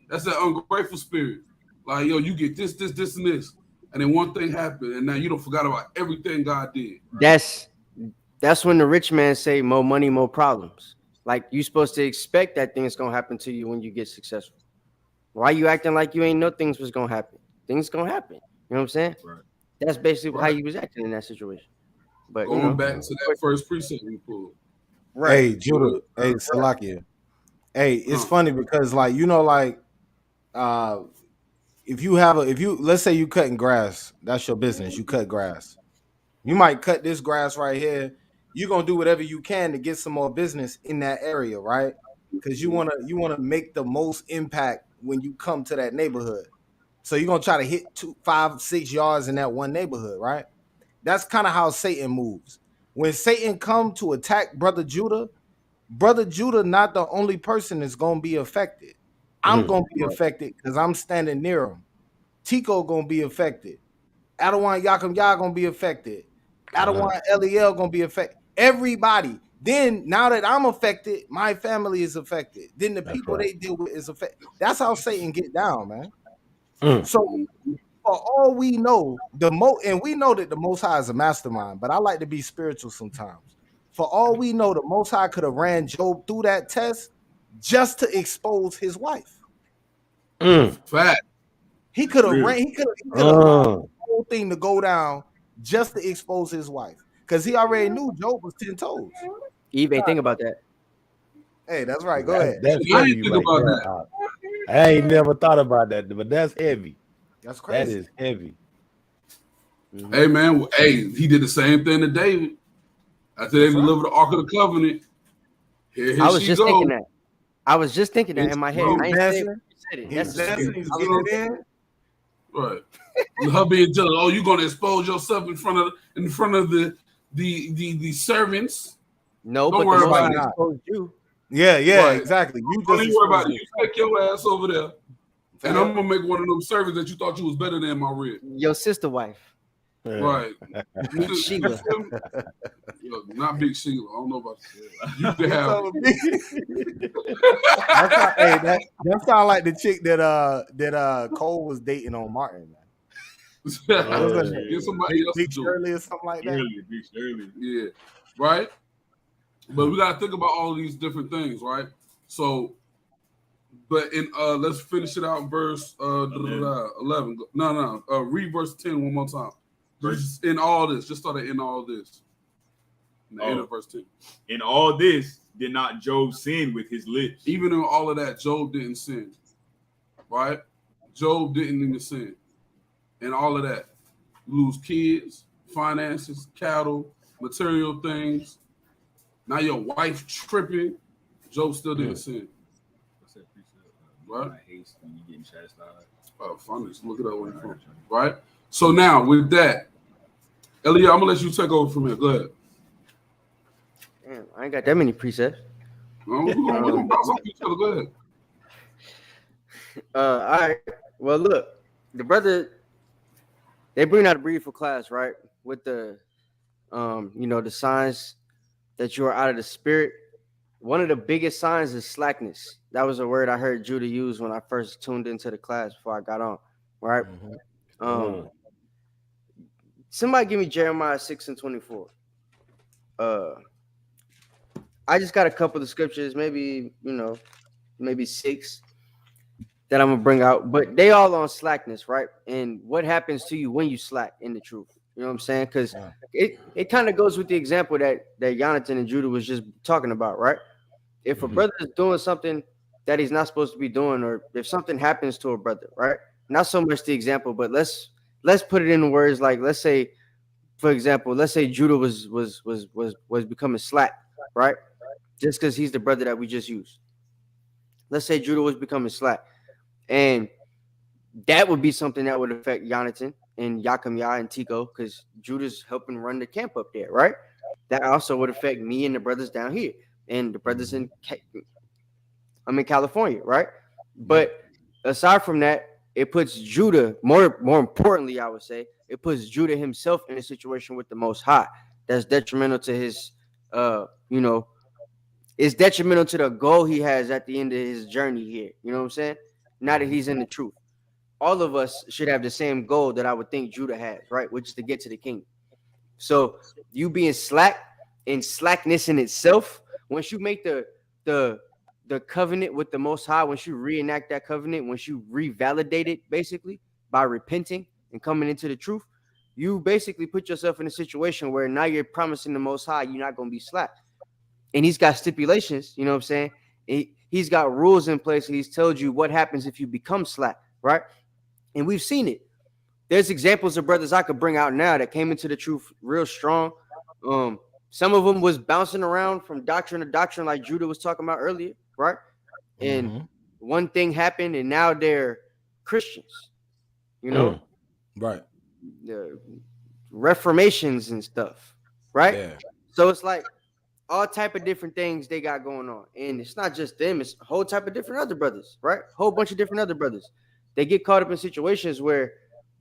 S7: That's that ungrateful spirit. Like, yo, you get this, and this. And then one thing happened, and now you don't forgot about everything God did.
S11: That's when the rich man say, more money, more problems. Like, you're supposed to expect that things going to happen to you when you get successful. Why you acting like you ain't know things was going to happen? Things going to happen. You know what I'm saying?
S8: Right.
S11: That's basically how you was acting in that situation. But
S7: going back to that first precept we pulled.
S9: Right. Hey, Judah. Hey, Salakia. Hey, it's funny because, like, you know, like, if you let's say you cutting grass, that's your business. You cut grass. You might cut this grass right here. You're gonna do whatever you can to get some more business in that area, right? Because you wanna make the most impact when you come to that neighborhood. So you're gonna try to hit 2, 5, 6 yards in that one neighborhood, right? That's kind of how Satan moves. When Satan come to attack Brother Judah not the only person that's gonna be affected. I'm gonna be affected because I'm standing near him. Tico gonna be affected. Adawan Yakum Yah gonna be affected. Adawan Eliel gonna be affected. Everybody. Then now that I'm affected, my family is affected. Then the people they deal with is affected. That's how Satan get down, man. So for all we know, and we know that the Most High is a mastermind, but I like to be spiritual sometimes. For all we know, the Most High could have ran Job through that test just to expose his wife.
S7: Fact.
S9: He could have ran. He could have allowed the whole thing to go down just to expose his wife, because he already knew Job was 10 toes.
S11: Eve ain't think about that.
S9: Hey, that's right. Go ahead.
S10: That's heavy right there. I ain't never thought about that, but that's heavy.
S9: That's crazy.
S10: That is heavy.
S7: Hey, man. Hey, he did the same thing to David. After they delivered the Ark of the Covenant, here
S11: I was just thinking that. I was just thinking that in my head. I ain't saying it.
S9: He's dancing. He's getting it in.
S7: Right. Her being jealous. Oh, you're gonna expose yourself in front of the servants.
S11: No,
S7: don't
S11: but
S7: worry about it.
S11: Expose you.
S9: Yeah,
S7: right.
S9: Exactly. You
S7: don't even worry about it. You take your ass over there, and I'm gonna make one of them servants that you thought you was better than my rib.
S11: Your sister wife.
S7: Right.
S11: Big Sheila.
S7: Not Big Sheila. I don't know about you. Can have
S9: that sound like the chick that Cole was dating on Martin.
S7: Get somebody else
S9: Big
S7: to do
S9: Shirley or something like that.
S7: Big Shirley. Yeah. Right. But we gotta think about all these different things, right? So, but in let's finish it out in verse 11. No. Read verse 10 one more time. In all this, just started in all this. In the end of verse 10.
S8: In all this, did not Job sin with his lips?
S7: Even in all of that, Job didn't sin. Right? Job didn't even sin. And all of that. Lose kids, finances, cattle, material things. Now your wife tripping. Job still didn't sin. Right? Oh, funny. Look it up where you're from. Right? So now with that, Elia, I'm gonna let you take over from here. Go ahead.
S11: Damn, I ain't got that many precepts.
S7: Go ahead.
S11: All right. Well, look, the brother, they bring out a beautiful class, right? With the, the signs that you are out of the spirit. One of the biggest signs is slackness. That was a word I heard Judah use when I first tuned into the class before I got on, right? Somebody give me Jeremiah 6:24. I just got a couple of scriptures, maybe 6 that I'm gonna bring out, but they all on slackness, right? And what happens to you when you slack in the truth? You know what I'm saying? Because it kind of goes with the example that Jonathan and Judah was just talking about, right? If a brother is doing something that he's not supposed to be doing, or if something happens to a brother, right? Not so much the example, but let's put it in words like, let's say, for example, let's say Judah was becoming slack, right? Just because he's the brother that we just used. Let's say Judah was becoming slack, and that would be something that would affect Jonathan and Yakum Yah and Tico, because Judah's helping run the camp up there, right? That also would affect me and the brothers down here and the brothers in California, right? But aside from that, it puts Judah, more importantly, I would say, it puts Judah himself in a situation with the Most High that's detrimental to his, it's detrimental to the goal he has at the end of his journey here. You know what I'm saying? Now that he's in the truth. All of us should have the same goal that I would think Judah has, right? Which is to get to the kingdom. So you being slack and slackness in itself, once you make the covenant with the Most High, once you reenact that covenant, once you revalidate it basically by repenting and coming into the truth, you basically put yourself in a situation where now you're promising the Most High you're not going to be slack. And he's got stipulations, you know what I'm saying? He's got rules in place, and he's told you what happens if you become slack, right? And we've seen it. There's examples of brothers I could bring out now that came into the truth real strong. Some of them was bouncing around from doctrine to doctrine like Judah was talking about earlier, right? And one thing happened and now they're Christians, you know,
S9: right?
S11: The reformations and stuff, right?
S9: Yeah.
S11: So it's like all type of different things they got going on, and it's not just them; it's a whole type of different other brothers, right? Whole bunch of different other brothers. They get caught up in situations where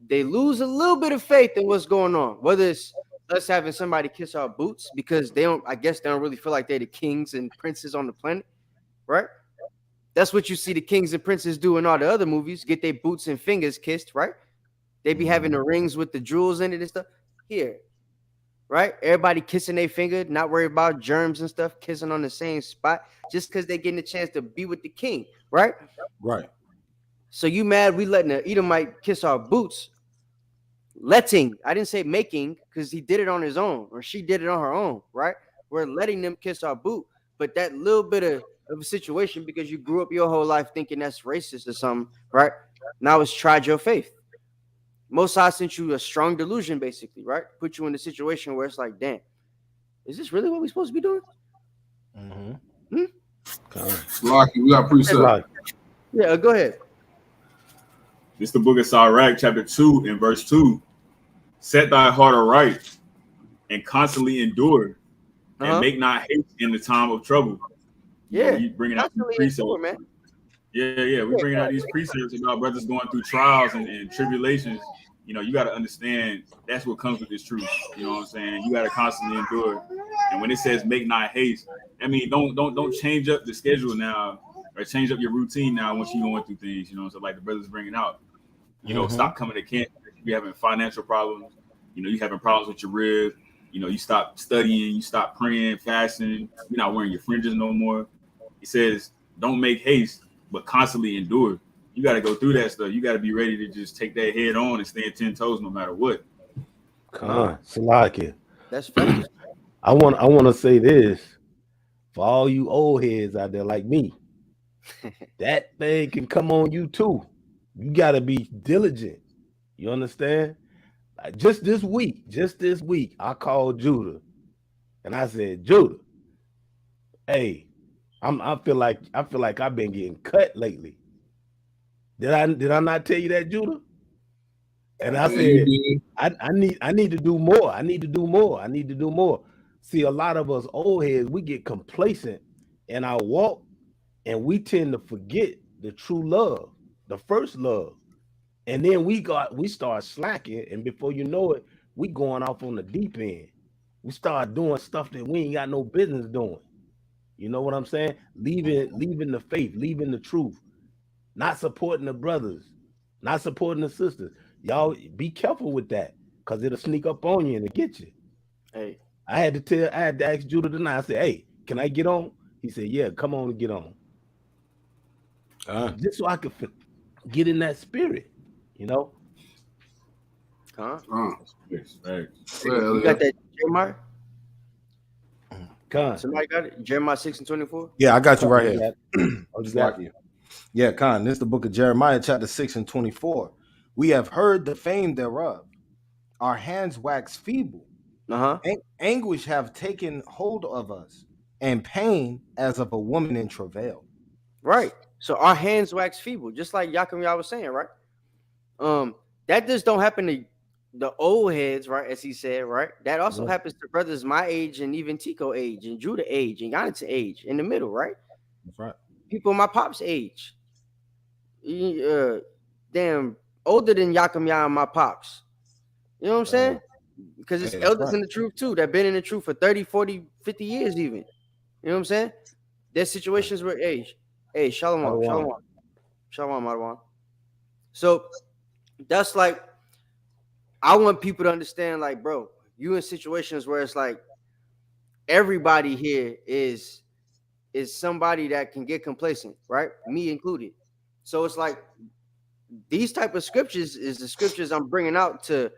S11: they lose a little bit of faith in what's going on, whether it's us having somebody kiss our boots because they don't, I guess they don't really feel like they're the kings and princes on the planet, right? That's what you see the kings and princes do in all the other movies, get their boots and fingers kissed, right? They be having the rings with the jewels in it and stuff. Here, right? Everybody kissing their finger, not worried about germs and stuff, kissing on the same spot just because they're getting a chance to be with the king, right?
S9: Right.
S11: So you mad we letting the Edomite kiss our boots? Letting, I didn't say making, because he did it on his own or she did it on her own, right? We're letting them kiss our boot, but that little bit of a situation because you grew up your whole life thinking that's racist or something, right? Now it's tried your faith. Most High sent you a strong delusion, basically, right? Put you in a situation where it's like, damn, is this really what we're supposed to be doing?
S7: Lucky, we got precept.
S11: Yeah, go ahead.
S8: This is the book of Sirach, chapter 2, and verse 2. Set thy heart aright and constantly endure, and make not haste in the time of trouble.
S11: Yeah,
S8: you bringing out these precepts, man. Yeah. We're bringing out these precepts about brothers going through trials and tribulations. You know, you got to understand that's what comes with this truth. You know what I'm saying? You got to constantly endure. And when it says make not haste, I mean, don't change up the schedule now or change up your routine now once you're going through things. You know, so like the brothers bringing out, you know, stop coming to camp. You're having financial problems. You know, you having problems with your rib. You know, you stop studying, you stop praying, fasting. You're not wearing your fringes no more. He says, don't make haste, but constantly endure. You got to go through that stuff. You got to be ready to just take that head on and stand 10 toes no matter what.
S10: Come on, Salakia.
S11: That's funny.
S10: I want to say this for all you old heads out there like me. That thing can come on you too. You got to be diligent. You understand? Like just this week, I called Judah and I said, Judah, hey, I feel like I've been getting cut lately. Did I not tell you that, Judah? And I said, I need to do more. I need to do more. See, a lot of us old heads, we get complacent in our walk and we tend to forget the true love, the first love. And then we start slacking, and before you know it, we going off on the deep end. We start doing stuff that we ain't got no business doing. You know what I'm saying? Leaving the faith, leaving the truth, not supporting the brothers, not supporting the sisters. Y'all be careful with that, because it'll sneak up on you and it'll get you.
S11: Hey,
S10: I had to ask Judah tonight. I said, hey, can I get on? He said, yeah, come on and get on. Just so I could get in that spirit. You know?
S11: You got that, Jeremiah? Somebody got it? Jeremiah 6:24?
S9: Yeah, I got you right here.
S10: I'll just got you.
S9: Yeah, Khan. This is the book of Jeremiah, chapter 6:24. We have heard the fame thereof. Our hands wax feeble. Anguish have taken hold of us, and pain as of a woman in travail.
S11: Right. So our hands wax feeble, just like Yakim Yah was saying, right? That just don't happen to the old heads, right? As he said, right? That also happens to brothers my age and even Tico age and Judah age and Yonatan age in the middle, right?
S9: That's right.
S11: People my pop's age, damn older than Yakim Yah and my pops. You know what I'm saying? Because it's elders in the truth too that been in the truth for 30, 40, 50 years even. You know what I'm saying? There's situations where hey, shalom, Marwan. So that's like, I want people to understand, like, bro, you in situations where it's like everybody here is somebody that can get complacent, right? Me included. So it's like these type of scriptures is the scriptures I'm bringing out to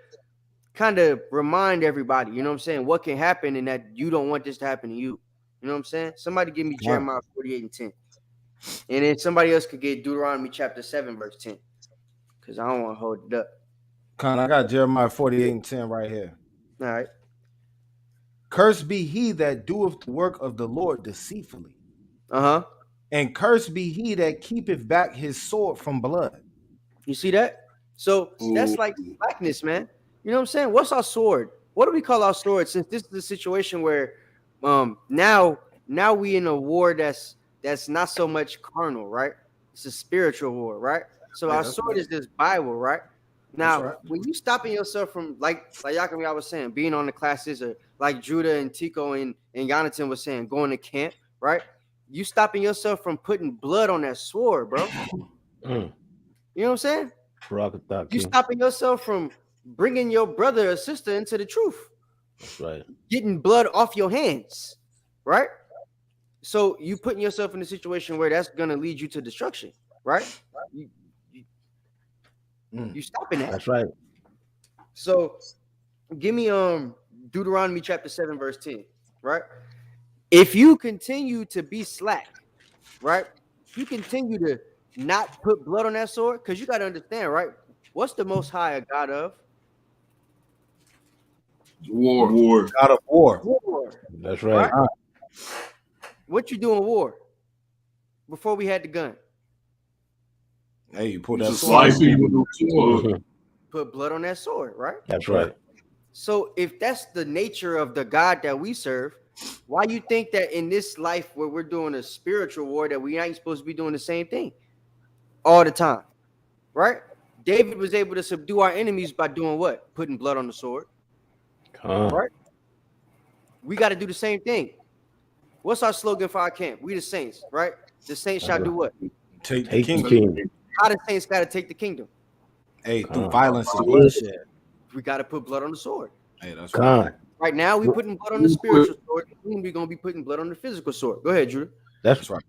S11: kind of remind everybody, you know what I'm saying, what can happen and that you don't want this to happen to you. You know what I'm saying? Somebody give me Jeremiah 48:10. And then somebody else could get Deuteronomy chapter 7, verse 10. Because I don't want to hold it up.
S9: Con, I got Jeremiah 48:10 right here.
S11: All right.
S9: Cursed be he that doeth the work of the Lord deceitfully. And cursed be he that keepeth back his sword from blood.
S11: You see that? So that's like slackness, man. You know what I'm saying? What's our sword? What do we call our sword? Since this is a situation where now we in a war that's not so much carnal, right? It's a spiritual war, right? So our sword is this Bible, right? Now, when you stopping yourself from like Yakami, I was saying, being on the classes, or like Judah and Tico and Jonathan was saying, going to camp, right? You stopping yourself from putting blood on that sword, bro. You know what I'm saying? You stopping yourself from bringing your brother or sister into the truth.
S10: That's right.
S11: Getting blood off your hands, right? So you putting yourself in a situation where that's gonna lead you to destruction, right? You stopping that.
S10: That's right.
S11: So give me Deuteronomy chapter 7, verse 10, right? If you continue to be slack, right? If you continue to not put blood on that sword, because you got to understand, right? What's the Most High a God of?
S7: War.
S9: God of war.
S10: That's right.
S11: What you do in war? Before we had the gun.
S9: Hey, you pull that
S7: sword.
S11: Put blood on that sword, right?
S10: That's right.
S11: So if that's the nature of the God that we serve, why you think that in this life where we're doing a spiritual war that we ain't supposed to be doing the same thing all the time, right? David was able to subdue our enemies by doing what? Putting blood on the sword, right? We got to do the same thing. What's our slogan for our camp? We the saints, right? The saints shall do what?
S9: Take the kingdom.
S11: How the saints got to take the kingdom?
S9: Hey, through violence and bloodshed.
S11: We got to put blood on the sword.
S9: Hey, that's right.
S11: Right now, we putting blood on the spiritual sword. We're going to be putting blood on the physical sword. Go ahead, Drew.
S10: That's right.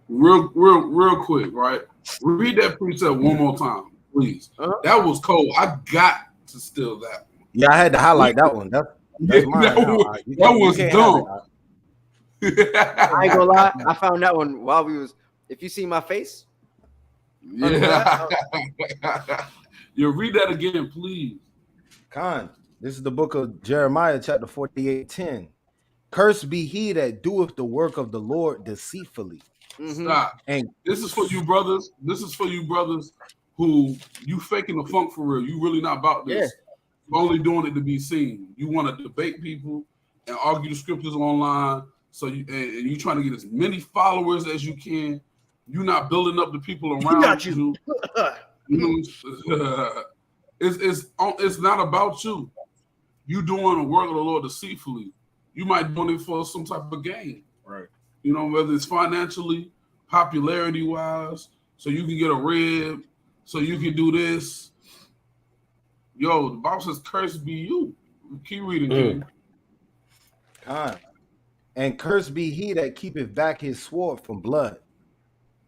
S7: Real quick, right? Read that precept one more time, please. That was cold. I got to steal that one.
S9: Yeah, I had to highlight that one. That's mine.
S7: That was dumb.
S11: I ain't gonna lie. I found that one while we was. If you see my face,
S7: yeah. You read that again, please.
S9: This is the book of Jeremiah, chapter 48:10. Cursed be he that doeth the work of the Lord deceitfully.
S7: Stop. And this is for you brothers. This is for you brothers who you faking the funk for real. You really not about this.
S11: Yeah.
S7: You're only doing it to be seen. You want to debate people and argue the scriptures online. So you and you trying to get as many followers as you can. You're not building up the people around you. It's not about you. You doing the work of the Lord deceitfully. You might be doing it for some type of gain,
S8: right?
S7: You know, whether it's financially, popularity wise, so you can get a rib, so you can do this. Yo, the Bible says, "Cursed be you." Keep reading, King.
S9: And cursed be he that keepeth back his sword from blood.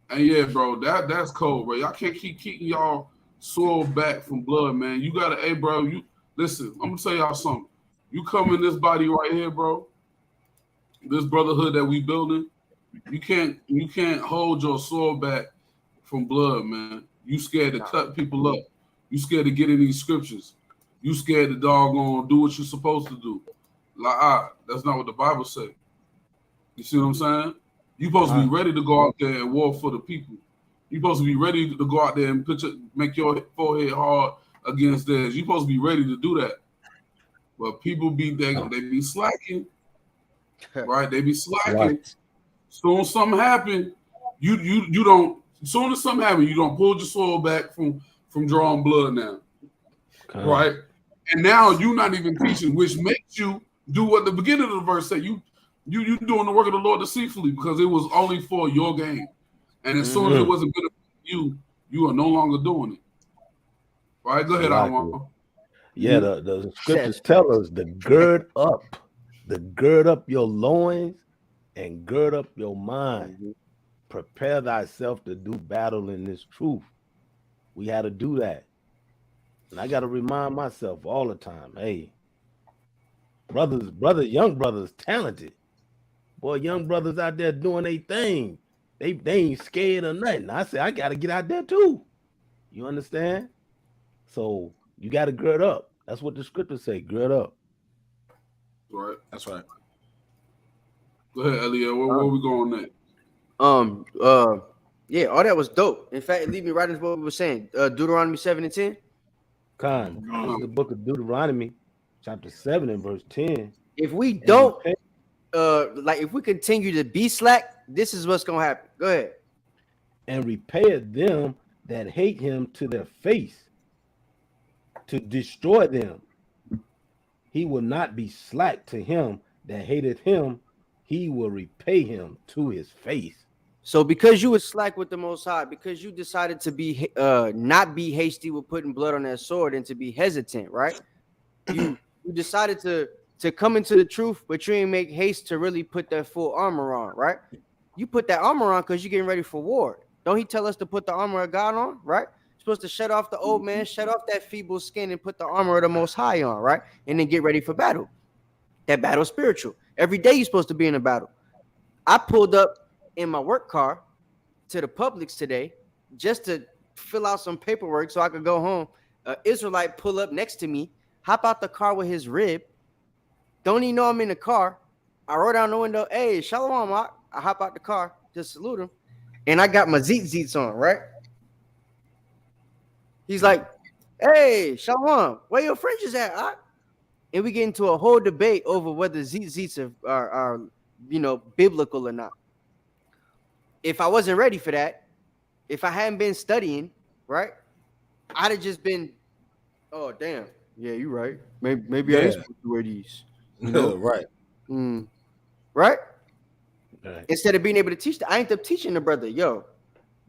S7: And yeah, bro, that's cold, bro. Y'all can't keep keeping y'all sword back from blood, man. You gotta, hey, bro. You listen. I'm gonna tell y'all something. You come in this body right here, bro. This brotherhood that we building, you can't hold your sword back from blood, man. You scared to cut people up. You scared to get in these scriptures. You scared to doggone do what you're supposed to do. That's not what the Bible says. You see what I'm saying? You're supposed to be ready to go out there and war for the people. You're supposed to be ready to go out there and make your forehead hard against theirs. You're supposed to be ready to do that. But people they be slacking. Right? They be slacking. Right. Soon as something happen, you don't. As soon as something happen, you don't pull your sword back from drawing blood now. Right? And now you're not even teaching, which makes you do what the beginning of the verse said. You doing the work of the Lord deceitfully because it was only for your gain. And as soon as it wasn't good for you are no longer doing it. Right? Go ahead, Alma.
S10: Yeah, the scriptures tell us to gird up your loins and gird up your mind. Prepare thyself to do battle in this truth. We had to do that. And I got to remind myself all the time, hey, young brothers, talented. Boy, young brothers out there doing their thing. They ain't scared of nothing. I say, I got to get out there too. You understand? So you got to gird up. That's what the scriptures say, gird up.
S7: Right.
S9: That's right.
S7: Go ahead, Elliot. Where we going next?
S11: Yeah, all that was dope. In fact, it lead me right into what we were saying. Deuteronomy 7 and 10.
S10: Con, this is the book of Deuteronomy, chapter 7 and verse 10.
S11: If we don't, if we continue to be slack, this is what's gonna happen. Go ahead.
S10: And repay them that hate him to their face, to destroy them. He will not be slack to him that hateth him. He will repay him to his face.
S11: So because you were slack with the Most High, because you decided to be not be hasty with putting blood on that sword and to be hesitant, right? You decided to come into the truth, but you ain't make haste to really put that full armor on, right? You put that armor on because you're getting ready for war. Don't he tell us to put the armor of God on, right? You're supposed to shut off the old man, shut off that feeble skin, and put the armor of the Most High on, right? And then get ready for battle. That battle spiritual. Every day you're supposed to be in a battle. I pulled up in my work car to the Publix today just to fill out some paperwork so I could go home. An Israelite pull up next to me, hop out the car with his rib. Don't even know I'm in the car. I roll down the window. Hey, Shalom, I hop out the car to salute him. And I got my zeets on, right? He's like, hey, Shalom, where your fringes at? And we get into a whole debate over whether zeets are biblical or not. If I wasn't ready for that, if I hadn't been studying, right, I'd have just been, oh, damn. Yeah, you're right. Maybe I ain't supposed to wear these. You know?
S9: Right.
S11: Right? Instead of being able to teach, I ain't up teaching the brother, yo,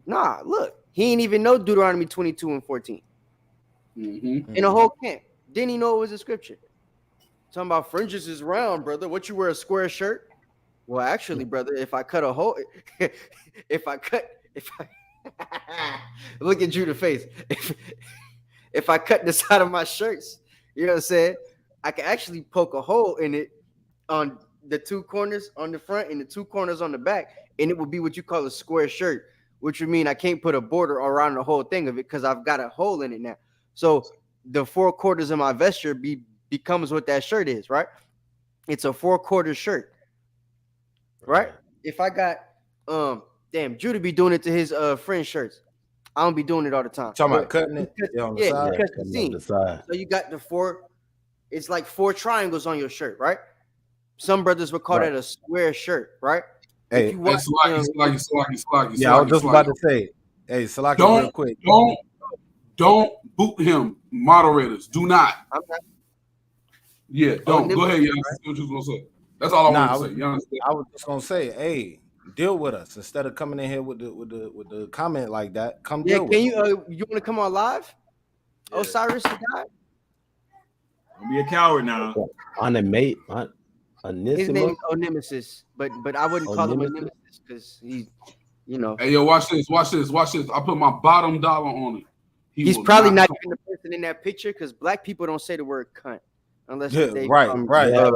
S11: nah, look, he ain't even know Deuteronomy 22 and 14. In a whole camp. Didn't he know it was a scripture? Talking about fringes is round, brother. What, you wear a square shirt? Well, actually, brother, if I cut a hole, if I look at you the face. If I cut the side of my shirts, you know what I'm saying? I can actually poke a hole in it on the two corners on the front and the two corners on the back, and it would be what you call a square shirt, which would mean I can't put a border around the whole thing of it because I've got a hole in it now. So the 4 quarters of my vesture becomes what that shirt is, right? It's a 4-quarter shirt. Right? If I got Judah be doing it to his friend shirts. I don't be doing it all the time.
S9: Talking about cutting it on the side.
S11: On the side. So you got the 4, it's like 4 triangles on your shirt, right? Some brothers would call that a square shirt, right?
S9: Hey,
S7: Salaki.
S9: Yeah, I was just about to say, hey, Salaki, real quick.
S7: Don't boot him, moderators. Do not. Yeah, don't. Go ahead, Jan. What you was gonna say? That's all I want to say.
S9: I was just gonna say, hey, deal with us instead of coming in here with the comment like that. Come deal with us.
S11: You want to come on live? Yeah. Osiris the guy.
S8: Don't be a coward now.
S11: His name is Onemesis, but I wouldn't call him Onemesis because he's, you know.
S7: Hey, yo, watch this. I put my bottom dollar on it.
S11: He's probably not even the person in that picture because black people don't say the word cunt unless they
S9: right.
S10: Yeah,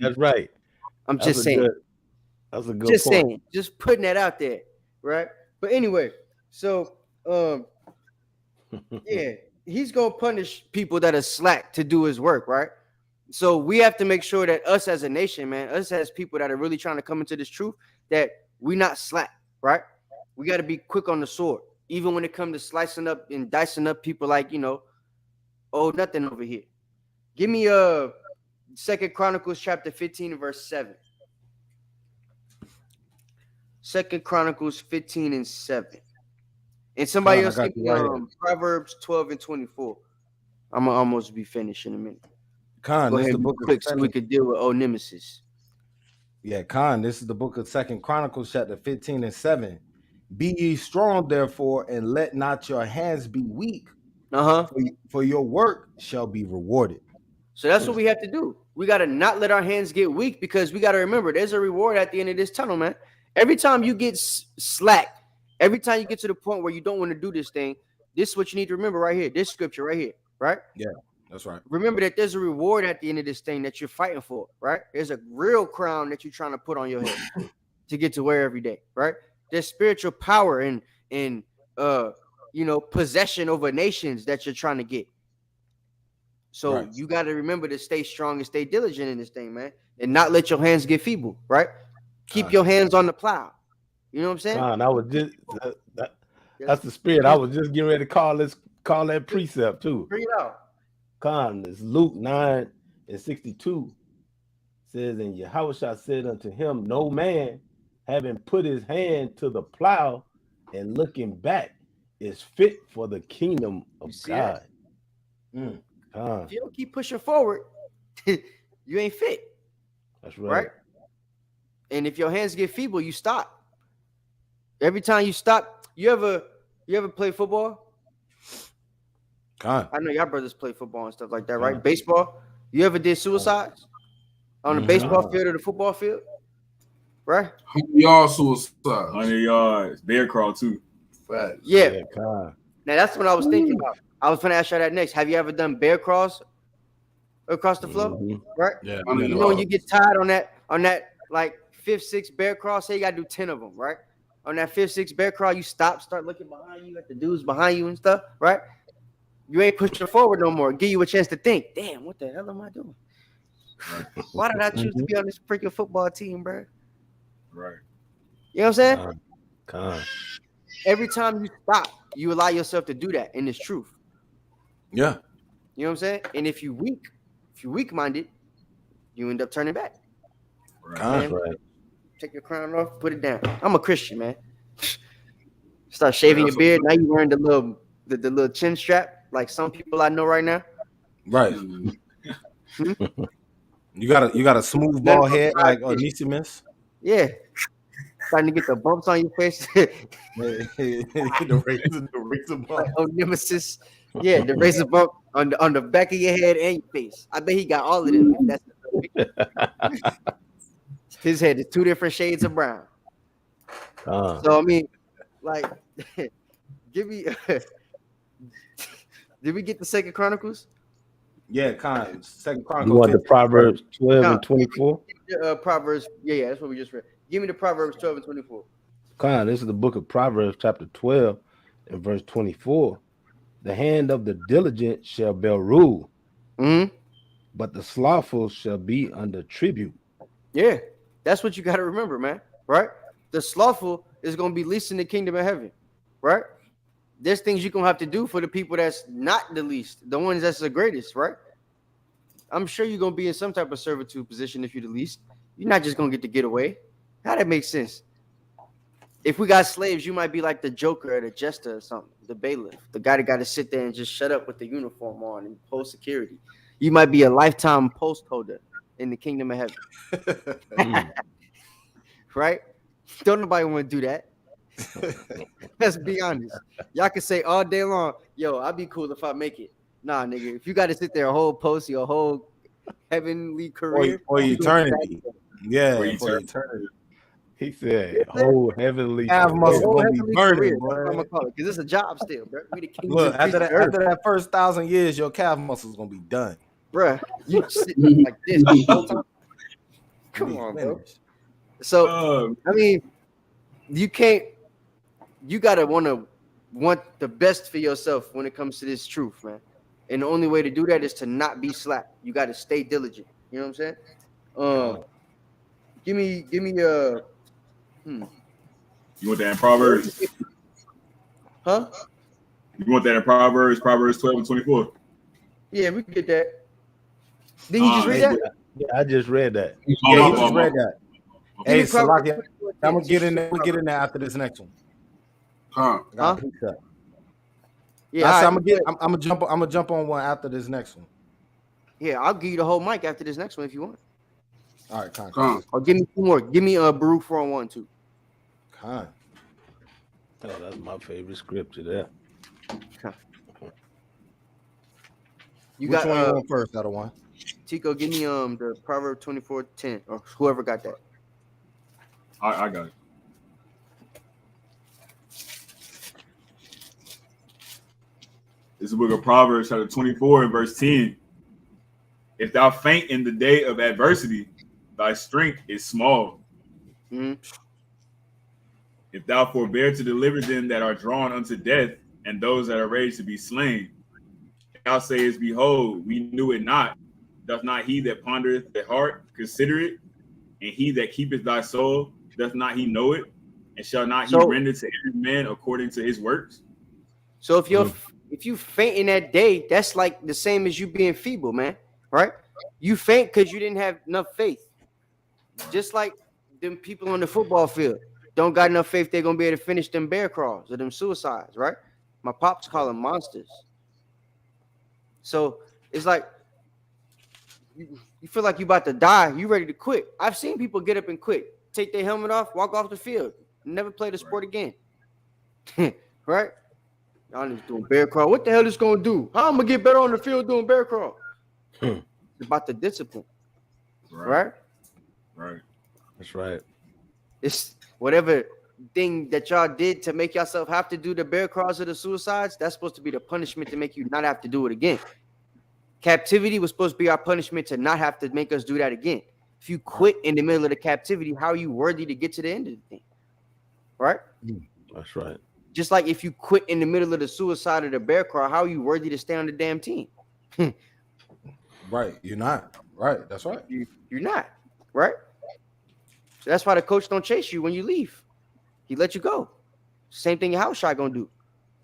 S10: that's right.
S11: I'm just saying.
S10: That's a good
S11: just
S10: point.
S11: saying. Just putting that out there, right? But anyway, so yeah, he's gonna punish people that are slack to do his work, right? So we have to make sure that us as a nation, man, us as people that are really trying to come into this truth, that we not slack, right? We got to be quick on the sword, even when it comes to slicing up and dicing up people like, nothing over here. Give me 2 Chronicles chapter 15 and verse 7. 2 Chronicles 15 and 7. And somebody else give me Proverbs 12 and 24. I'm gonna almost be finished in a minute.
S9: Khan, this is the book
S11: quick so we could deal with Nemesis.
S9: Yeah, Khan, this is the book of 2 Chronicles chapter 15 and 7. Be ye strong, therefore, and let not your hands be weak. For your work shall be rewarded.
S11: So that's what we have to do. We got to not let our hands get weak because we got to remember there's a reward at the end of this tunnel, man. Every time you get slack, every time you get to the point where you don't want to do this thing, this is what you need to remember right here. This scripture right here, right?
S9: Yeah. That's right.
S11: Remember that there's a reward at the end of this thing that you're fighting for, right? There's a real crown that you're trying to put on your head to get to wear every day, right? There's spiritual power and possession over nations that you're trying to get. So you got to remember to stay strong and stay diligent in this thing, man, and not let your hands get feeble, right? Keep your hands on the plow. You know what I'm saying?
S10: I was just that's the spirit. I was just getting ready to call that precept too.
S11: Bring it out.
S10: It's Luke 9:62 says, and Yahushua said unto him, no man having put his hand to the plow and looking back is fit for the kingdom of God.
S11: If you don't keep pushing forward, you ain't fit.
S10: That's right.
S11: And if your hands get feeble, you stop. Every time you stop, you ever play football? I know y'all brothers play football and stuff like that, right? Baseball. You ever did suicides on the baseball field or the football field? Right?
S7: 100 yards suicide.
S8: 100 yards. Bear crawl too.
S7: Facts.
S11: Yeah. Now that's what I was thinking about. I was going to ask you that next. Have you ever done bear crawls across the floor? Right? Yeah. You know when you get tired on that like 5th, 6th bear crawl, say you got to do 10 of them, right? On that 5th, 6th bear crawl, you start looking behind you at the dudes behind you and stuff, right? You ain't pushing forward no more. Give you a chance to think, damn, what the hell am I doing? Why did I choose to be on this freaking football team, bro?
S8: Right.
S11: You know what I'm saying? Every time you stop, you allow yourself to do that, and it's truth.
S9: Yeah.
S11: You know what I'm saying? And if you're weak-minded, you end up turning back.
S10: Right.
S11: Take your crown off, put it down. I'm a Christian, man. Start shaving your beard. Now you wearing the little chin strap, like some people I know right now.
S9: Right. You got a smooth bald head like Onesimus.
S11: Yeah. Starting to get the bumps on your face.
S9: the razor bump.
S11: Like Nemesis. Yeah, the razor bump on the back of your head and your face. I bet he got all of them. His head is 2 different shades of brown. So I mean, like, give me. Did we get the 2nd Chronicles?
S9: Yeah, kind of. 2nd Chronicles.
S10: You want the Proverbs 12 and 24?
S11: Proverbs. Yeah, that's what we just read. Give me the Proverbs 12 and 24.
S10: This is the book of Proverbs, chapter 12, and verse 24. The hand of the diligent shall bear rule, but the slothful shall be under tribute.
S11: Yeah, that's what you got to remember, man. Right? The slothful is going to be least in the kingdom of heaven. Right? There's things you're going to have to do for the people that's not the least, the ones that's the greatest, right? I'm sure you're going to be in some type of servitude position if you're the least. You're not just going to get away. How that makes sense? If we got slaves, you might be like the Joker or the Jester or something, the bailiff, the guy that got to sit there and just shut up with the uniform on and post security. You might be a lifetime post holder in the kingdom of heaven. Right? Don't nobody want to do that. Let's be honest. Y'all can say all day long, yo, I'd be cool if I make it. Nah, nigga, if you got to sit there a whole post, your whole heavenly career.
S9: Or eternity. Yeah, for eternity.
S10: He said, whole heavenly
S9: calf muscles gonna be burning,
S11: I'm gonna call it, because it's a job still, bro. We the kings.
S9: Look, after that first 1,000 years, your calf muscles gonna be done.
S11: Bruh, you sitting like this the whole time. Come on, bro. So, I mean, you gotta want the best for yourself when it comes to this truth, man. And the only way to do that is to not be slack. You got to stay diligent. You know what I'm saying? Give me
S8: You want that in Proverbs?
S11: Huh?
S8: You want that in Proverbs 12 and 24?
S11: Yeah, we can get that. Did you just read that?
S10: Yeah, I just read that.
S9: Yeah, he just read that. Hey, Salaki, I'm gonna get in there. We'll get in there after this next one. Yeah, I'm gonna jump on one after this next one.
S11: Yeah, I'll give you the whole mic after this next one if you want.
S9: All right,
S11: Or give me 2 more. Give me Baruch 4:1 too.
S10: Oh, that's my favorite scripture there.
S11: Which
S9: one you want first, out of one?
S11: Tico, give me the Proverbs 24:10, or whoever got that.
S8: I got it. This is the book of Proverbs, chapter 24 and verse 10. If thou faint in the day of adversity, thy strength is small.
S11: Mm-hmm.
S8: If thou forbear to deliver them that are drawn unto death, and those that are ready to be slain, thou sayest, behold, we knew it not. Doth not he that pondereth the heart consider it? And he that keepeth thy soul, doth not he know it? And shall not he render to every man according to his works?
S11: So if you faint in that day, that's like the same as you being feeble, man. Right? You faint because you didn't have enough faith. Just like them people on the football field don't got enough faith they're gonna be able to finish them bear crawls or them suicides, right? My pops call them monsters. So it's like you feel like you about to die, you ready to quit. I've seen people get up and quit, take their helmet off, walk off the field, never play the sport again. Right? Y'all just doing bear crawl. What the hell is gonna do? How I'm gonna get better on the field doing bear crawl? It's about the discipline. Right?
S10: Right. That's right.
S11: It's whatever thing that y'all did to make yourself have to do the bear crawls or the suicides, that's supposed to be the punishment to make you not have to do it again. Captivity was supposed to be our punishment to not have to make us do that again. If you quit in the middle of the captivity, how are you worthy to get to the end of the thing? Right?
S10: That's right.
S11: Just like if you quit in the middle of the suicide or the bear crawl, how are you worthy to stay on the damn team?
S9: Right. You're not. Right. That's right.
S11: You're not. Right? So that's why the coach don't chase you when you leave. He let you go. Same thing your house shot gonna do.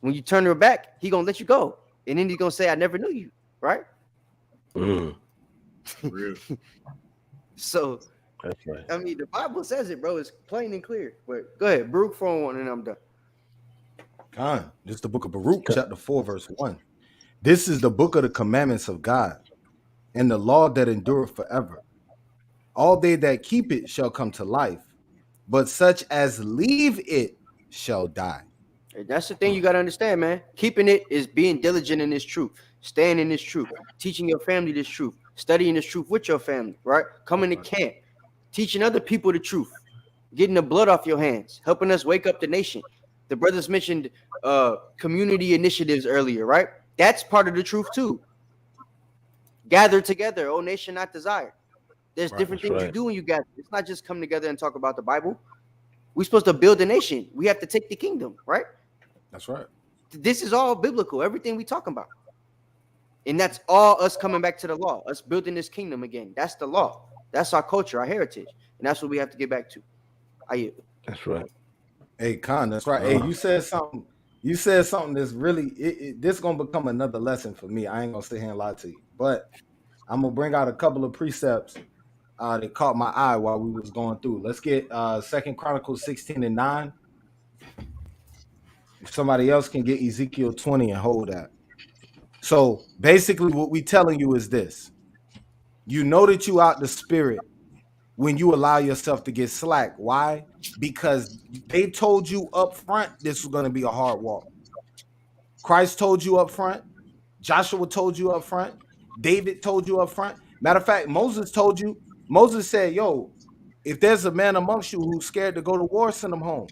S11: When you turn her back, he gonna let you go. And then he's gonna say, I never knew you. Right?
S8: Real.
S11: So
S10: that's right.
S11: I mean, the Bible says it, bro. It's plain and clear. But go ahead, Baruch 4:1, and I'm done.
S9: Khan, this is the book of Baruch, chapter 4, verse 1. This is the book of the commandments of God, and the law that endureth forever. All they that keep it shall come to life, but such as leave it shall die.
S11: That's the thing you got to understand, man. Keeping it is being diligent in this truth, staying in this truth, teaching your family this truth, studying this truth with your family, right? Coming to camp, teaching other people the truth, getting the blood off your hands, helping us wake up the nation. The brothers mentioned community initiatives earlier, right? That's part of the truth too. Gather together, O nation not desired. There's different things you do when you gather. It's not just come together and talk about the Bible. We're supposed to build a nation. We have to take the kingdom, right?
S9: That's right.
S11: This is all biblical, everything we talking about. And that's all us coming back to the law, us building this kingdom again. That's the law. That's our culture, our heritage. And that's what we have to get back to.
S10: That's right.
S9: Hey, Khan, that's right. Hey, you said something. You said something that's really, this going to become another lesson for me. I ain't going to sit here and lie to you. But I'm going to bring out a couple of precepts that caught my eye while we was going through. Let's get 2 Chronicles 16:9. If somebody else can get Ezekiel 20 and hold that. So basically what we telling you is this. You know that you out the spirit when you allow yourself to get slack. Why? Because they told you up front this was going to be a hard walk. Christ told you up front. Joshua told you up front. David told you up front. Matter of fact, Moses told you. Moses said, yo, if there's a man amongst you who's scared to go to war, send him home.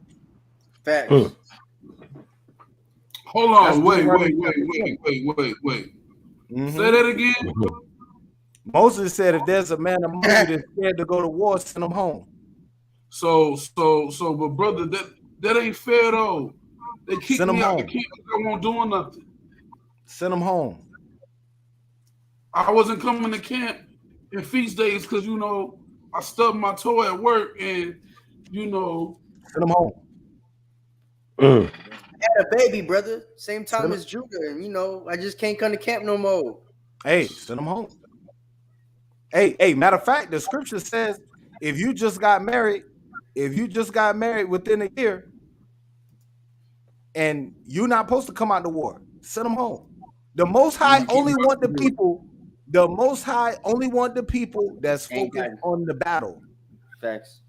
S11: Facts.
S7: Hold on. Wait. Mm-hmm. Say that again.
S9: Moses said, if there's a man among you that's scared to go to war, send him home.
S7: So, but brother, that ain't fair though. They keep me out. They keep me won't doing nothing.
S9: Send them home.
S7: I wasn't coming to camp in feast days because I stubbed my toe at work and
S9: send them home.
S11: I had a baby, brother. Same time as Judah, and I just can't come to camp no more.
S9: Hey, send them home. Hey, matter of fact, the scripture says if you just got married within a year and you're not supposed to come out to war, send them home. The Most High only want the people. The Most High only want the people that's focused on the battle.
S11: Facts.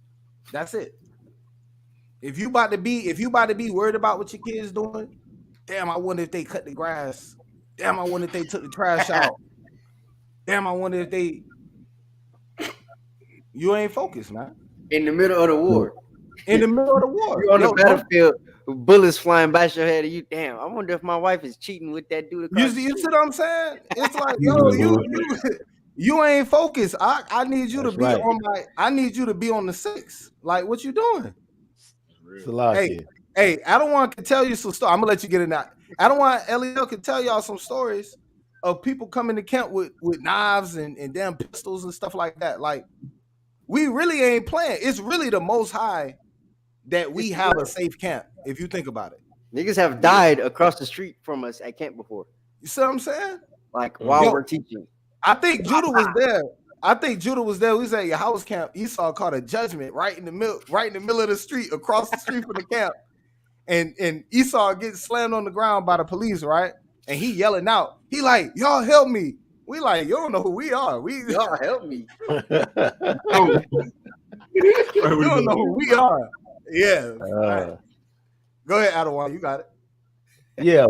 S9: That's it. If you about to be worried about what your kids doing, damn, I wonder if they cut the grass. Damn, I wonder if they took the trash out. Damn, I wonder if they. You ain't focused, man.
S11: In the middle of the war.
S9: In the middle of the war.
S11: You're on the battlefield, bullets flying by your head, and you, damn, I wonder if my wife is cheating with that dude.
S9: You see what I'm saying? It's like, you ain't focused. I need you to be I need you to be on the 6. Like, what you doing? Hey, I don't want to tell you some stories. I'm gonna let you get in that. I don't want Elio can tell y'all some stories of people coming to camp with knives and damn pistols and stuff like that. Like, we really ain't playing. It's really the Most High that we have a safe camp. If you think about it,
S11: niggas have died across the street from us at camp before.
S9: You see what I'm saying?
S11: Like while we're teaching.
S9: I think Judah was there. We say your house camp. Esau caught a judgment right in the middle of the street, across the street from the camp. And Esau gets slammed on the ground by the police, right? And he yelling out. He like, y'all help me. We like, you don't know who we are.
S11: Y'all help me.
S9: You don't know who we are. Yeah. Right. Go ahead, Adawan. You got it.
S10: Yeah,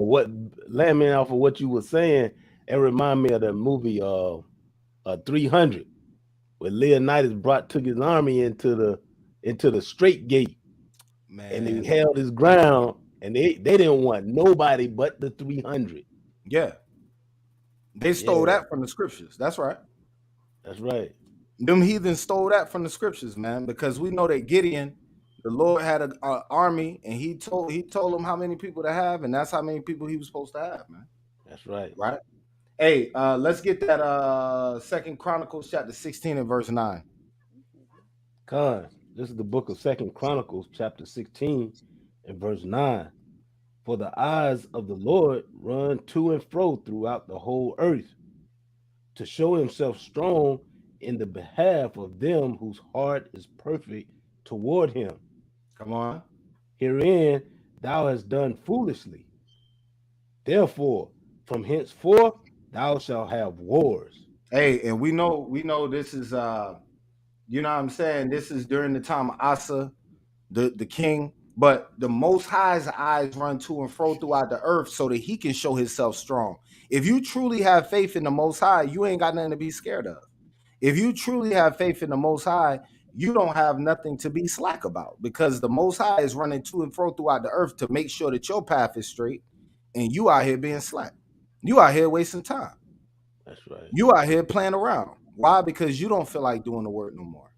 S10: landing off of what you were saying, it reminded me of the movie 300, where Leonidas took his army into the straight gate, man, and he held his ground, and they didn't want nobody but the 300.
S9: Yeah, they stole that from the scriptures. That's right.
S10: That's right.
S9: Them heathens stole that from the scriptures, man, because we know that Gideon, the Lord had an army, and he told them how many people to have, and that's how many people he was supposed to have, man.
S10: That's right.
S9: Right. Hey, let's get that 2 Chronicles chapter 16 and verse 9.
S10: This is the book of 2 Chronicles chapter 16 and verse 9. For the eyes of the Lord run to and fro throughout the whole earth, to show himself strong in the behalf of them whose heart is perfect toward him.
S9: Come on.
S10: Herein thou hast done foolishly. Therefore, from henceforth thou shalt have wars.
S9: Hey, and we know this is you know what I'm saying? This is during the time of Asa, the king, but the Most High's eyes run to and fro throughout the earth so that he can show himself strong. If you truly have faith in the Most High, you ain't got nothing to be scared of. If you truly have faith in the Most High, you don't have nothing to be slack about, because the Most High is running to and fro throughout the earth to make sure that your path is straight, and you out here being slack. You out here wasting time.
S10: That's right.
S9: You out here playing around. Why? Because you don't feel like doing the work no more.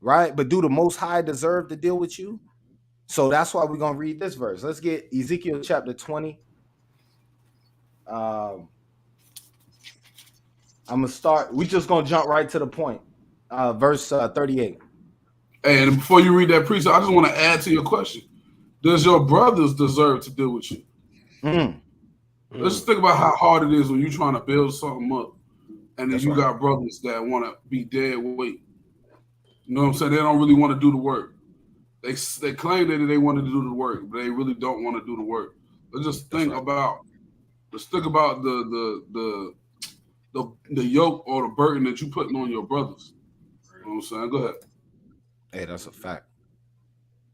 S9: Right? But do the Most High deserve to deal with you? So that's why we're going to read this verse. Let's get Ezekiel chapter 20. I'm going to start. We're just going to jump right to the point. Verse 38.
S7: Hey, and before you read that precept, I just want to add to your question. Does your brothers deserve to deal with you? Let's just think about how hard it is when you're trying to build something up, and then you got brothers that want to be dead weight. You know what I'm saying? They don't really want to do the work. They claim that they want to do the work, but they really don't want to do the work. Let's just think about the yoke or the burden that you're putting on your brothers. You know what I'm saying? Go ahead.
S9: Hey, that's a fact.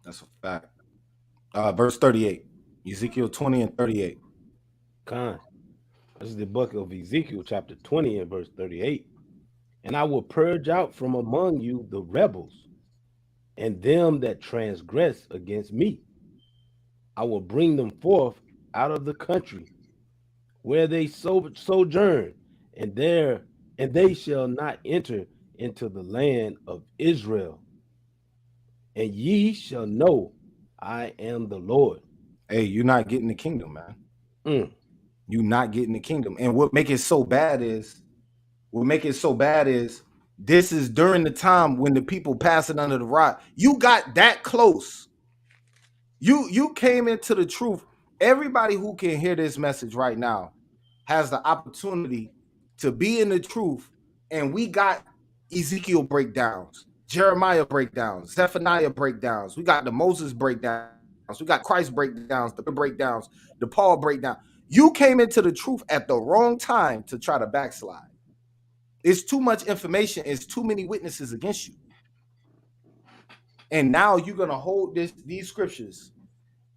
S9: That's a fact. Verse 38. Ezekiel 20 and 38.
S10: This is the book of Ezekiel chapter 20 and verse 38. And I will purge out from among you the rebels and them that transgress against me. I will bring them forth out of the country where they sojourn, and they shall not enter into the land of Israel. And ye shall know I am the Lord.
S9: Hey, you're not getting the kingdom, man. You're not getting the kingdom. And what make it so bad is this is during the time when the people passing under the rock. You got that close. You came into the truth. Everybody who can hear this message right now has the opportunity to be in the truth. And we got Ezekiel breakdowns, Jeremiah breakdowns, Zephaniah breakdowns. We got the Moses breakdowns. We got Christ breakdowns, the breakdowns, the Paul breakdown. You came into the truth at the wrong time to try to backslide. It's too much information. It's too many witnesses against you. And now you're going to hold these scriptures.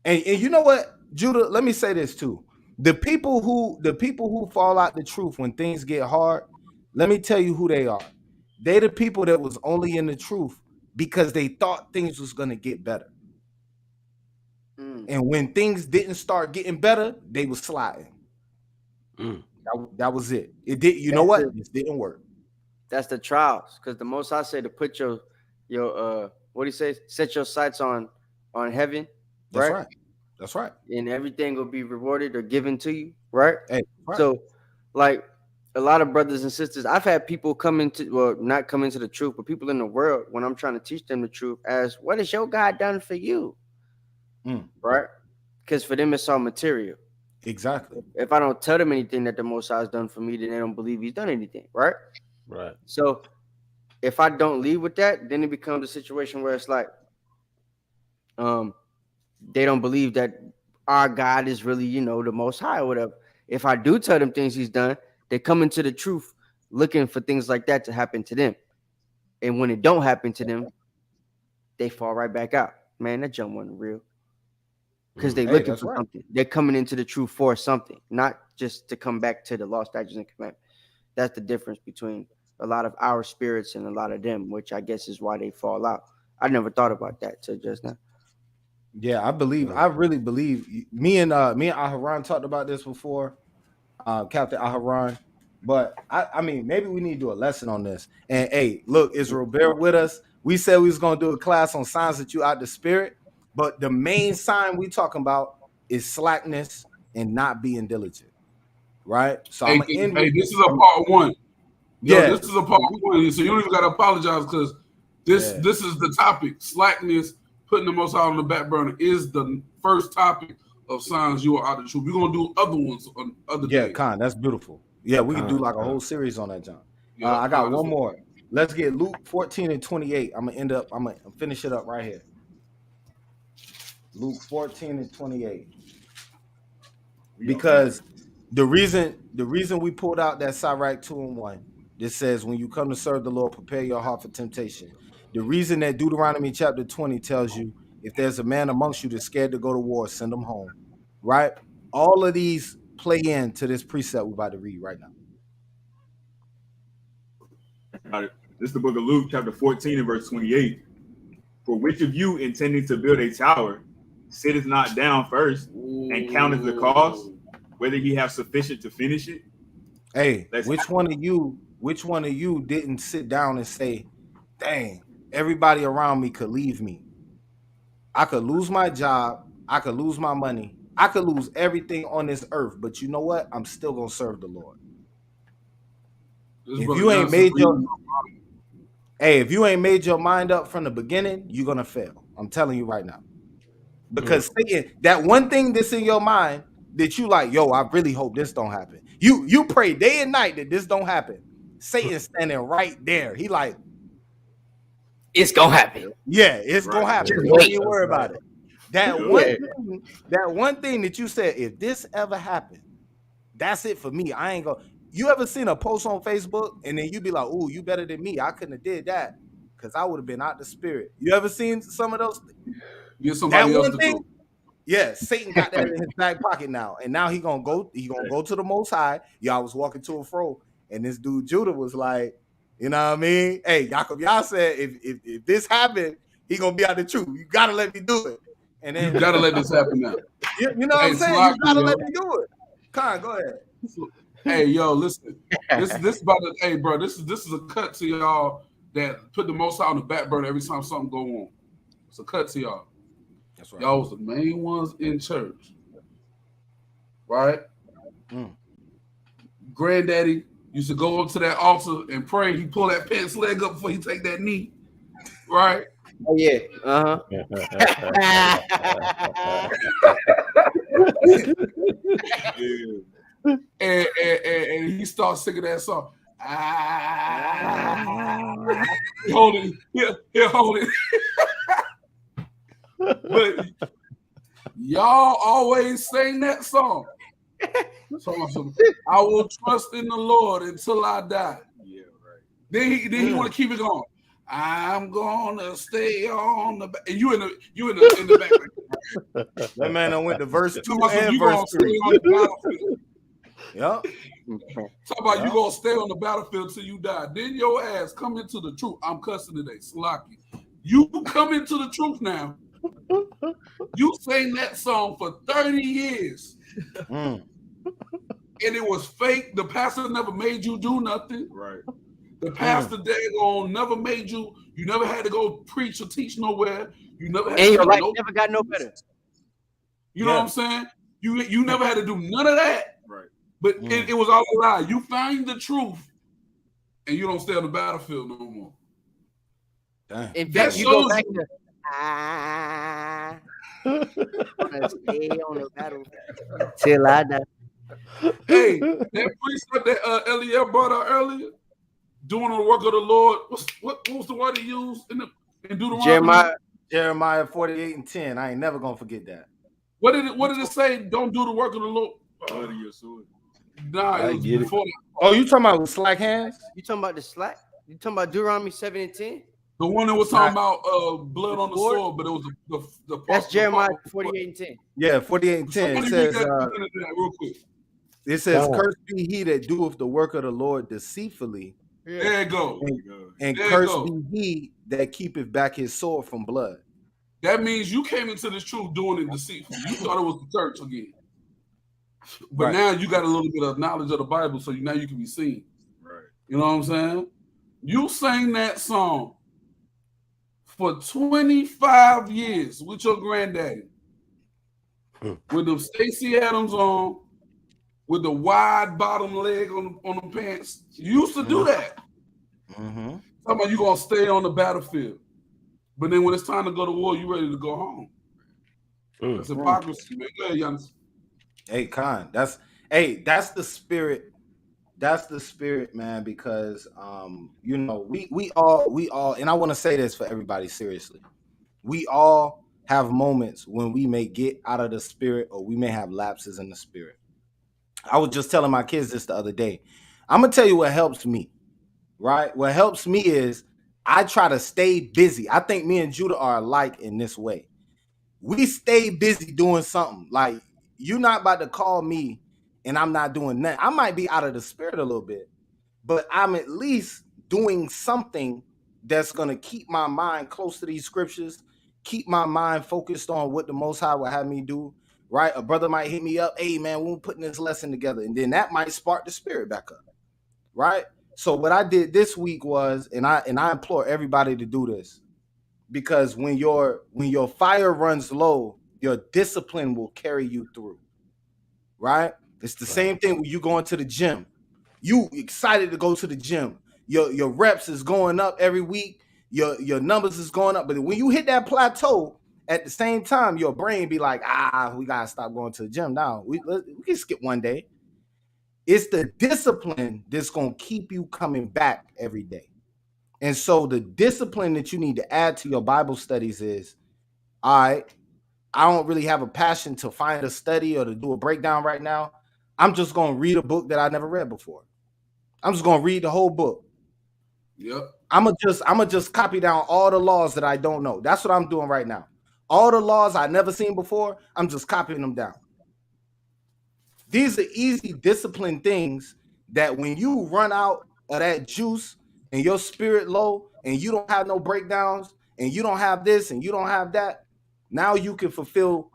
S9: And you know what, Judah, let me say this too. The people who fall out the truth when things get hard, let me tell you who they are. They the people that was only in the truth because they thought things was going to get better. And when things didn't start getting better, they was sliding. That was it. It did. You know what? It didn't work.
S11: That's the trials, because the Most High said to put your what do you say? Set your sights on heaven.
S9: That's right. That's right.
S11: And everything will be rewarded or given to you, right?
S9: Hey, right.
S11: So, like, a lot of brothers and sisters, I've had people not come into the truth, but people in the world, when I'm trying to teach them the truth, ask, what has your God done for you? Right? Because for them, it's all material.
S9: Exactly.
S11: If I don't tell them anything that the Most High has done for me, then they don't believe he's done anything, right?
S10: Right.
S11: So if I don't lead with that, then it becomes a situation where it's like, they don't believe that our God is really, the Most High or whatever. If I do tell them things he's done, they come into the truth looking for things like that to happen to them. And when it don't happen to them, they fall right back out. Man, that jump wasn't real. Because they're looking for something. They're coming into the truth for something, not just to come back to the law, statutes, and commandments. That's the difference between a lot of our spirits and a lot of them, which I guess is why they fall out. I never thought about that till just now.
S9: Yeah, I really believe. Me and Aharon talked about this before, Captain Aharon. But I mean, maybe we need to do a lesson on this. And hey, look, Israel, bear with us. We said we was gonna do a class on signs that you out the spirit, but the main sign we talking about is slackness and not being diligent, right? So
S7: this is a part one. This is a part one. So you don't even gotta apologize because this is the topic. Slackness, putting the Most High on the back burner, is the first topic of signs you are out of the truth. We're gonna do other ones on other days.
S9: Yeah, Khan, that's beautiful. Yeah, we can do like a whole series on that, John. I got one more. Let's get Luke 14 and 28. I'm gonna finish it up right here. Luke 14 and 28. Because the reason we pulled out that Sirach 2:1, this says, when you come to serve the Lord, prepare your heart for temptation. The reason that Deuteronomy chapter 20 tells you, if there's a man amongst you that's scared to go to war, send him home, right? All of these play into this precept we're about to read right now.
S8: This is the book of Luke, chapter 14 and verse 28. For which of you intending to build a tower sitteth not down first and counteth the cost, whether he have sufficient to finish it?
S9: Hey, which one of you didn't sit down and say, dang, everybody around me could leave me. I could lose my job. I could lose my money. I could lose everything on this earth. But you know what? I'm still going to serve the Lord. If you ain't made your mind up from the beginning, you're going to fail. I'm telling you right now. Because Satan, that one thing that's in your mind that you like, yo, I really hope this don't happen. You pray day and night that this don't happen. Satan's standing right there. He like,
S11: it's gonna happen.
S9: Yeah, it's gonna happen. Don't even worry about it. That one thing that you said, if this ever happened, that's it for me. I ain't gonna. You ever seen a post on Facebook and then you be like, "Ooh, you better than me. I couldn't have did that because I would have been out the spirit." You ever seen some of those?
S7: Get somebody else to do.
S9: Yeah, Satan got that in his back pocket now, and now he gonna go to the Most High. Y'all was walking to and fro, and this dude Judah was like, you know what I mean? Hey, Yaakov, y'all said if this happened, he gonna be out the truth. You gotta let me do it. And then
S7: you gotta let this happen now.
S9: You know what I'm saying? You gotta let me do it. Khan, go ahead.
S7: Hey, yo, listen. This about to, hey, bro. This is a cut to y'all that put the Most High on the back burner every time something go on. It's a cut to y'all.
S9: That's right.
S7: Y'all was the main ones in church, right? Granddaddy used to go up to that altar and pray. He pull that pants leg up before he take that knee, right?
S11: Oh yeah,
S7: And he starts singing that song. He hold it. He'll hold it. But y'all always sing that song. So I will trust in the Lord until I die. Yeah, right. Then he want to keep it going. I'm gonna stay on the back. And you in the back.
S9: That man done went to verse 2 and verse 3. Yep.
S7: Talk about you gonna stay on the battlefield till you die. Then your ass come into the truth. I'm cussing today, Slocky. You come into the truth now. You sang that song for 30 years. And it was fake. The pastor never made you do nothing.
S8: Right.
S7: The pastor daggone never made you. You never had to go preach or teach nowhere. You never had
S11: and your life never got no better.
S7: You know what I'm saying? You never had to do none of that.
S8: Right.
S7: But it was all a lie. You find the truth, and you don't stay on the battlefield no more.
S9: Damn.
S11: In fact, you go back to stay on the battlefield till I die.
S7: Hey, that precept that Eliel brought out earlier, doing the work of the Lord. What was the word he used in Deuteronomy?
S9: Jeremiah 48:10. I ain't never gonna forget that.
S7: What did it say? Don't do the work of the Lord.
S8: Blood of your sword.
S7: Nah, it was before that.
S9: Oh, you talking about with slack hands?
S11: You talking about the slack? You talking about Deuteronomy 7:10?
S7: The one that was talking about blood on the sword, but it was the
S11: that's Jeremiah 48:10.
S9: Yeah, 48:10. It says
S7: real quick.
S9: It says, "Cursed be he that doeth the work of the Lord deceitfully."
S7: Yeah. There you go.
S9: And cursed be he that keepeth back his sword from blood.
S7: That means you came into this truth doing it deceitfully. You thought it was the church again. But now you got a little bit of knowledge of the Bible, so now you can be seen.
S8: Right.
S7: You know what I'm saying? You sang that song for 25 years with your granddaddy. With them Stacey Adams on, with the wide bottom leg on the pants. You used to do that. Talking about you gonna stay on the battlefield. But then when it's time to go to war, you ready to go home. That's hypocrisy, man. Go ahead, Giannis.
S9: Hey, Khan, that's the spirit. That's the spirit, man, because you know, we all, and I want to say this for everybody seriously. We all have moments when we may get out of the spirit or we may have lapses in the spirit. I was just telling my kids this the other day. I'm gonna tell you what helps me, right? What helps me is I try to stay busy. I think me and Judah are alike in this way. We stay busy doing something. Like, you're not about to call me and I'm not doing nothing. I might be out of the spirit a little bit, but I'm at least doing something that's going to keep my mind close to these scriptures, keep my mind focused on what the Most High will have me do, right? A brother might hit me up, hey, man, we're putting this lesson together, and then that might spark the spirit back up, right? So what I did this week was, and I implore everybody to do this, because when your fire runs low, your discipline will carry you through, right? It's the same thing when you going to the gym. You excited to go to the gym. Your reps is going up every week. Your numbers is going up. But when you hit that plateau, at the same time, your brain be like, we got to stop going to the gym now. We can skip one day. It's the discipline that's going to keep you coming back every day. And so the discipline that you need to add to your Bible studies is, all right, I don't really have a passion to find a study or to do a breakdown right now. I'm just going to read a book that I never read before. I'm just going to read the whole book.
S7: Yep.
S9: I'm gonna just copy down all the laws that I don't know. That's what I'm doing right now. All the laws I never seen before, I'm just copying them down. These are easy discipline things that when you run out of that juice and your spirit low and you don't have no breakdowns and you don't have this and you don't have that, now you can fulfill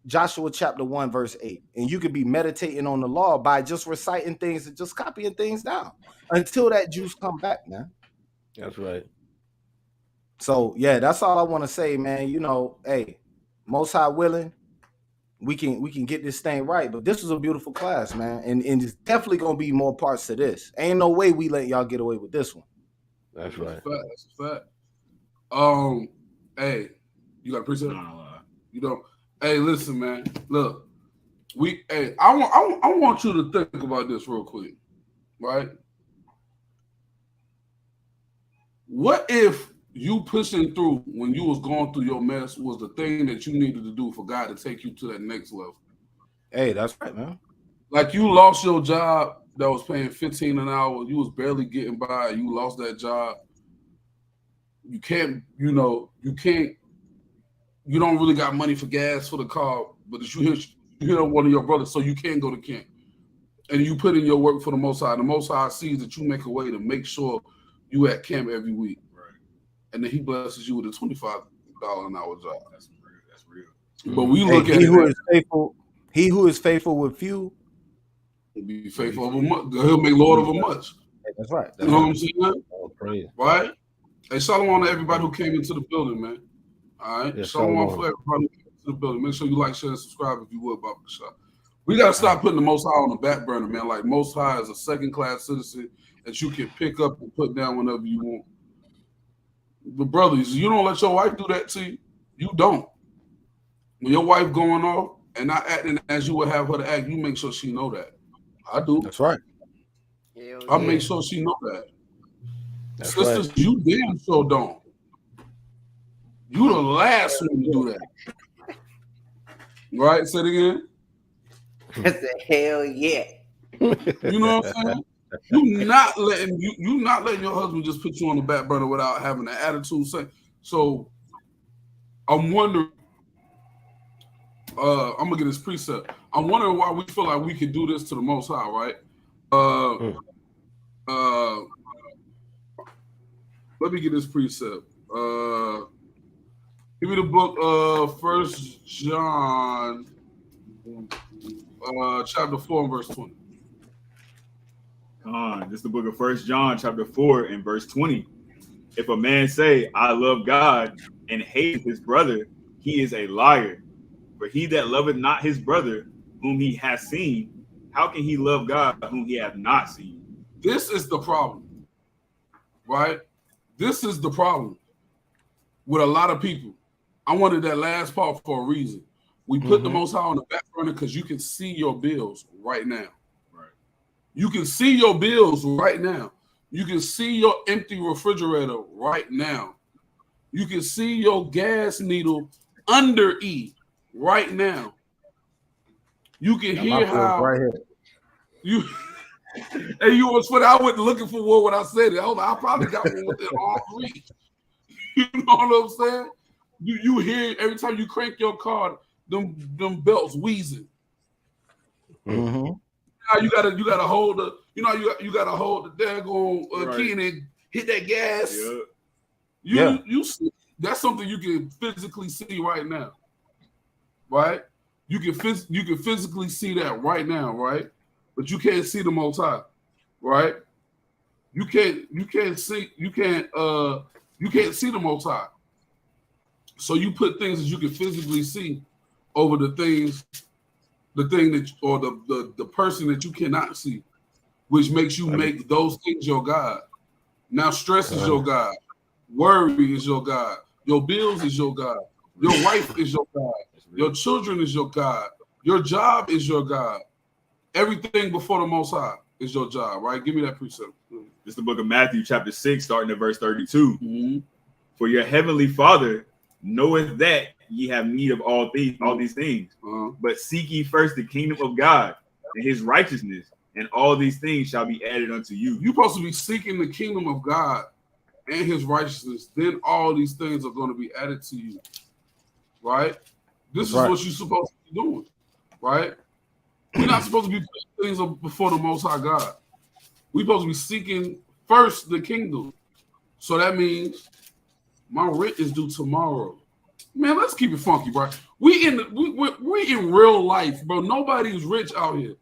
S9: Joshua chapter 1 verse 8, and you can be meditating on the law by just reciting things and just copying things down until that juice come back, man.
S10: That's right.
S9: So yeah, that's all I want to say, man. You know, hey, Most High willing, we can get this thing right. But this was a beautiful class, man, and it's definitely gonna be more parts to this. Ain't no way we let y'all get away with this one.
S10: That's right.
S7: That's a fact. Hey, you got a preset?
S8: No.
S7: You don't. Hey, listen, man. Look, I want you to think about this real quick, right? What if you pushing through when you was going through your mess was the thing that you needed to do for God to take you to that next level?
S9: Hey, that's right, man.
S7: Like, you lost your job that was paying $15 an hour. You was barely getting by. You lost that job. You don't really got money for gas for the car, but you hit up one of your brothers so you can go to camp. And you put in your work for the Most High. The Most High sees that you make a way to make sure you at camp every week.
S8: Right.
S7: And then he blesses you with a $25 an hour job.
S8: That's real.
S7: But we look at
S9: he who is faithful with few,
S7: he'll be faithful over much. He'll make Lord over much.
S9: That's right.
S7: You know what I'm saying?
S10: Oh, praise.
S7: Right? Hey, shalom to everybody who came into the building, man. All right?
S10: Yeah,
S7: shalom
S10: shalom.
S7: for everybody who came into the building. Make sure you like, share, and subscribe if you would, Baba Cashapp. We gotta stop putting the Most High on the back burner, man. Like Most High is a second-class citizen that you can pick up and put down whenever you want. But brothers, you don't let your wife do that to you. You don't. When your wife going off and not acting as you would have her to act, you make sure she know that. I do.
S9: That's right.
S7: I make sure she know that.
S10: That's
S7: Sisters,
S10: right.
S7: you damn sure don't. You the last one to do that. Right? Say it again.
S11: I said, hell yeah.
S7: You know what I'm saying? You not letting your husband just put you on the back burner without having an attitude. So I'm wondering. I'm gonna get this precept. I'm wondering why we feel like we can do this to the Most High, right? Let me get this precept. Give me the book of 1 John, chapter 4 and verse 20.
S8: This is the book of 1 John, chapter 4 and verse 20. If a man say, I love God, and hate his brother, he is a liar. For he that loveth not his brother, whom he has seen, how can he love God whom he hath not seen?
S7: This is the problem, right? This is the problem with a lot of people. I wanted that last part for a reason. We put the Most High on the back burner because you can see your bills right now.
S8: Right.
S7: You can see your bills right now. You can see your empty refrigerator right now. You can see your gas needle under E right now. You can hear how
S9: right here.
S7: you and you was funny. I went looking for one when I said it. I probably got one within arm's reach. You know what I'm saying? You hear every time you crank your car, them belts wheezing.
S9: Mm-hmm.
S7: Now you gotta hold the you gotta hold the daggone key and then hit that gas.
S8: Yeah.
S7: You see, that's something you can physically see right now, right? You can physically see that right now, right? But you can't see the Most High, right? You can't see the Most High. So you put things that you can physically see over the thing that or the person that you cannot see, which makes you make those things your God. Now stress is your God, worry is your God, your bills is your God, your wife is your God, your children is your God, your job is your God. Everything before the Most High is your job, right? Give me that precept.
S8: This is the book of Matthew, chapter 6, starting at verse 32. Mm-hmm. For your heavenly Father knoweth that ye have need of all these things. But seek ye first the kingdom of God and his righteousness, and all these things shall be added unto you.
S7: You're supposed to be seeking the kingdom of God and his righteousness. Then all these things are going to be added to you, right? This is what you're supposed to be doing, right? We're not supposed to be putting things before the Most High God. We're supposed to be seeking first the kingdom. So that means my rent is due tomorrow. Man, let's keep it funky, bro. We in real life, bro. Nobody's rich out here.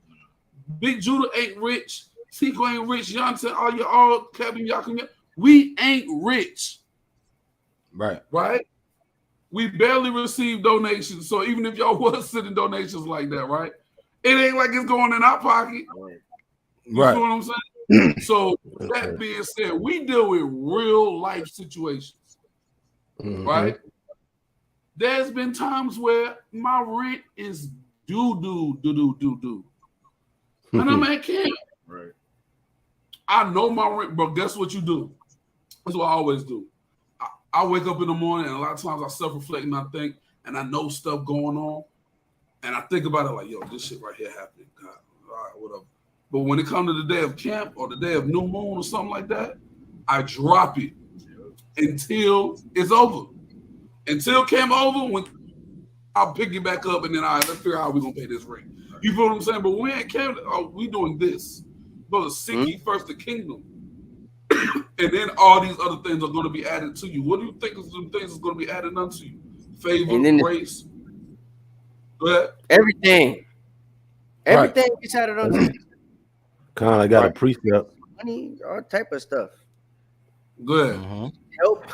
S7: Big Judah ain't rich. Tico ain't rich. Y'all Kevin, y'all can. We ain't rich.
S9: Right.
S7: Right? We barely receive donations. So even if y'all was sending donations like that, right? It ain't like it's going in our pocket. You know what I'm saying? So that being said, we deal with real life situations. Right? There's been times where my rent is due. And I'm at camp.
S8: Right.
S7: I know my rent, but guess what you do? That's what I always do. I wake up in the morning and a lot of times I self-reflect and I think, and I know stuff going on. And I think about it like, yo, this shit right here happening. God, all right, whatever. But when it comes to the day of camp or the day of new moon or something like that, I drop it until it's over. Until camp over, when I'll pick it back up and then let's figure out how we're going to pay this rent. You feel what I'm saying? But when we at camp, we doing this. Brother, seek ye first the kingdom. And then all these other things are going to be added to you. What do you think is the things that's going to be added unto you? Favor, grace. Go ahead.
S11: Everything gets added unto you.
S10: Kind of got a precept.
S11: Money, all type of stuff.
S7: Go ahead.
S11: Help.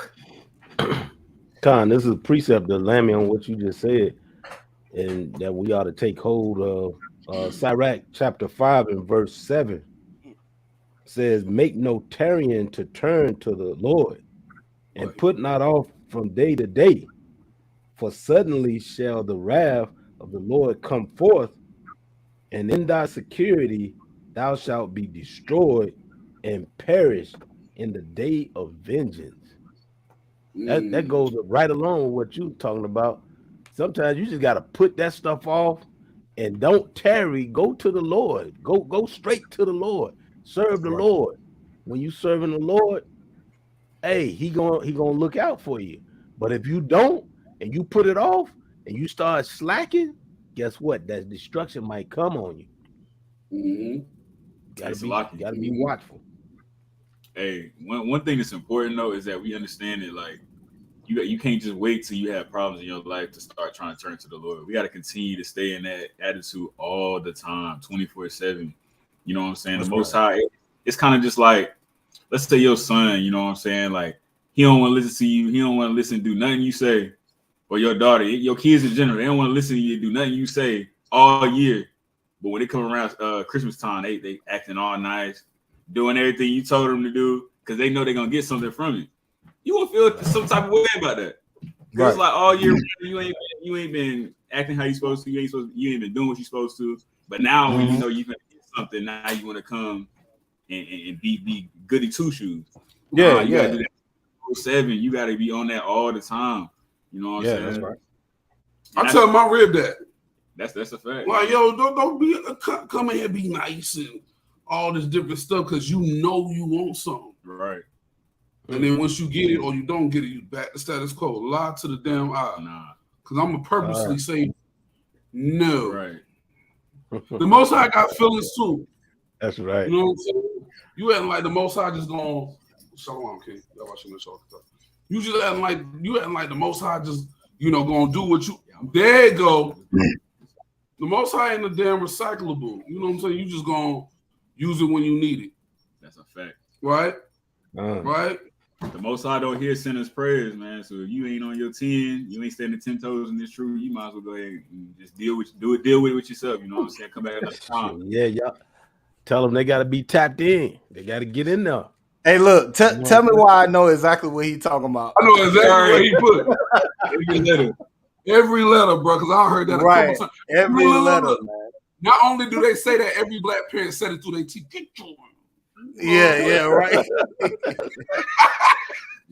S10: This is a precept to land me on what you just said, and that we ought to take hold Sirach chapter 5 and verse 7 says, make no tarrying to turn to the Lord, and put not off from day to day, for suddenly shall the wrath of the Lord come forth, and in thy security thou shalt be destroyed and perish in the day of vengeance. That goes right along with what you're talking about. Sometimes you just got to put that stuff off and don't tarry. Go to the Lord. Go straight to the Lord. Serve the Lord. When you serving the Lord, hey, he gonna look out for you. But if you don't and you put it off and you start slacking, guess what? That destruction might come on you. Gotta be watchful.
S8: Hey, one thing that's important though is that we understand that like you can't just wait till you have problems in your life to start trying to turn to the Lord. We got to continue to stay in that attitude all the time, 24/7. You know what I'm saying? That's the Most High, it's kind of just like, let's say your son, you know what I'm saying? Like, he don't want to listen to you. He don't want to listen to do nothing you say. Or your daughter, your kids in general, they don't want to listen to you, do nothing you say all year. But when they come around Christmas time, they acting all nice, doing everything you told them to do because they know they're going to get something from it. You won't feel some type of way about that. Because it's like all year you ain't been acting how you supposed to. You ain't been doing what you're supposed to. But now when you know you're going to get something, now you want to come and be goody two shoes. You got to do that 7. You got to be on that all the time. You know what I'm saying?
S10: That's right.
S7: I tell my rib that.
S8: That's a fact.
S7: Like, yo, don't be come in here, be nice and all this different stuff because you know you want something.
S8: Right.
S7: And then once you get it or you don't get it, you back to status quo. Lie to the damn eye.
S8: Nah.
S7: Because I'm going to purposely say no.
S8: Right.
S7: The Most High got feelings too.
S10: That's right.
S7: You know what I'm saying? You acting like the Most High just going, Shalom, King. Y'all watching this show. You just acting like the Most High just, going to do what you. There you go. The Most High ain't a damn recyclable. You know what I'm saying? You just going to use it when you need it.
S8: That's a fact.
S7: Right? Right?
S8: The Most High don't hear sinners' prayers, man. So if you ain't on your 10, you ain't standing 10 toes in this truth, you might as well go ahead and just deal with it with yourself. You know what I'm saying? Come back another time.
S10: Yeah, y'all. Tell them they got to be tapped in. They got to get in there.
S9: Hey, look, tell me why I know exactly what he talking about.
S7: I know exactly what he put. Every letter, bro, because I heard that a couple times.
S9: Every letter, man.
S7: Not only do they say that, every black parent said it through their teeth.
S9: Yeah, right.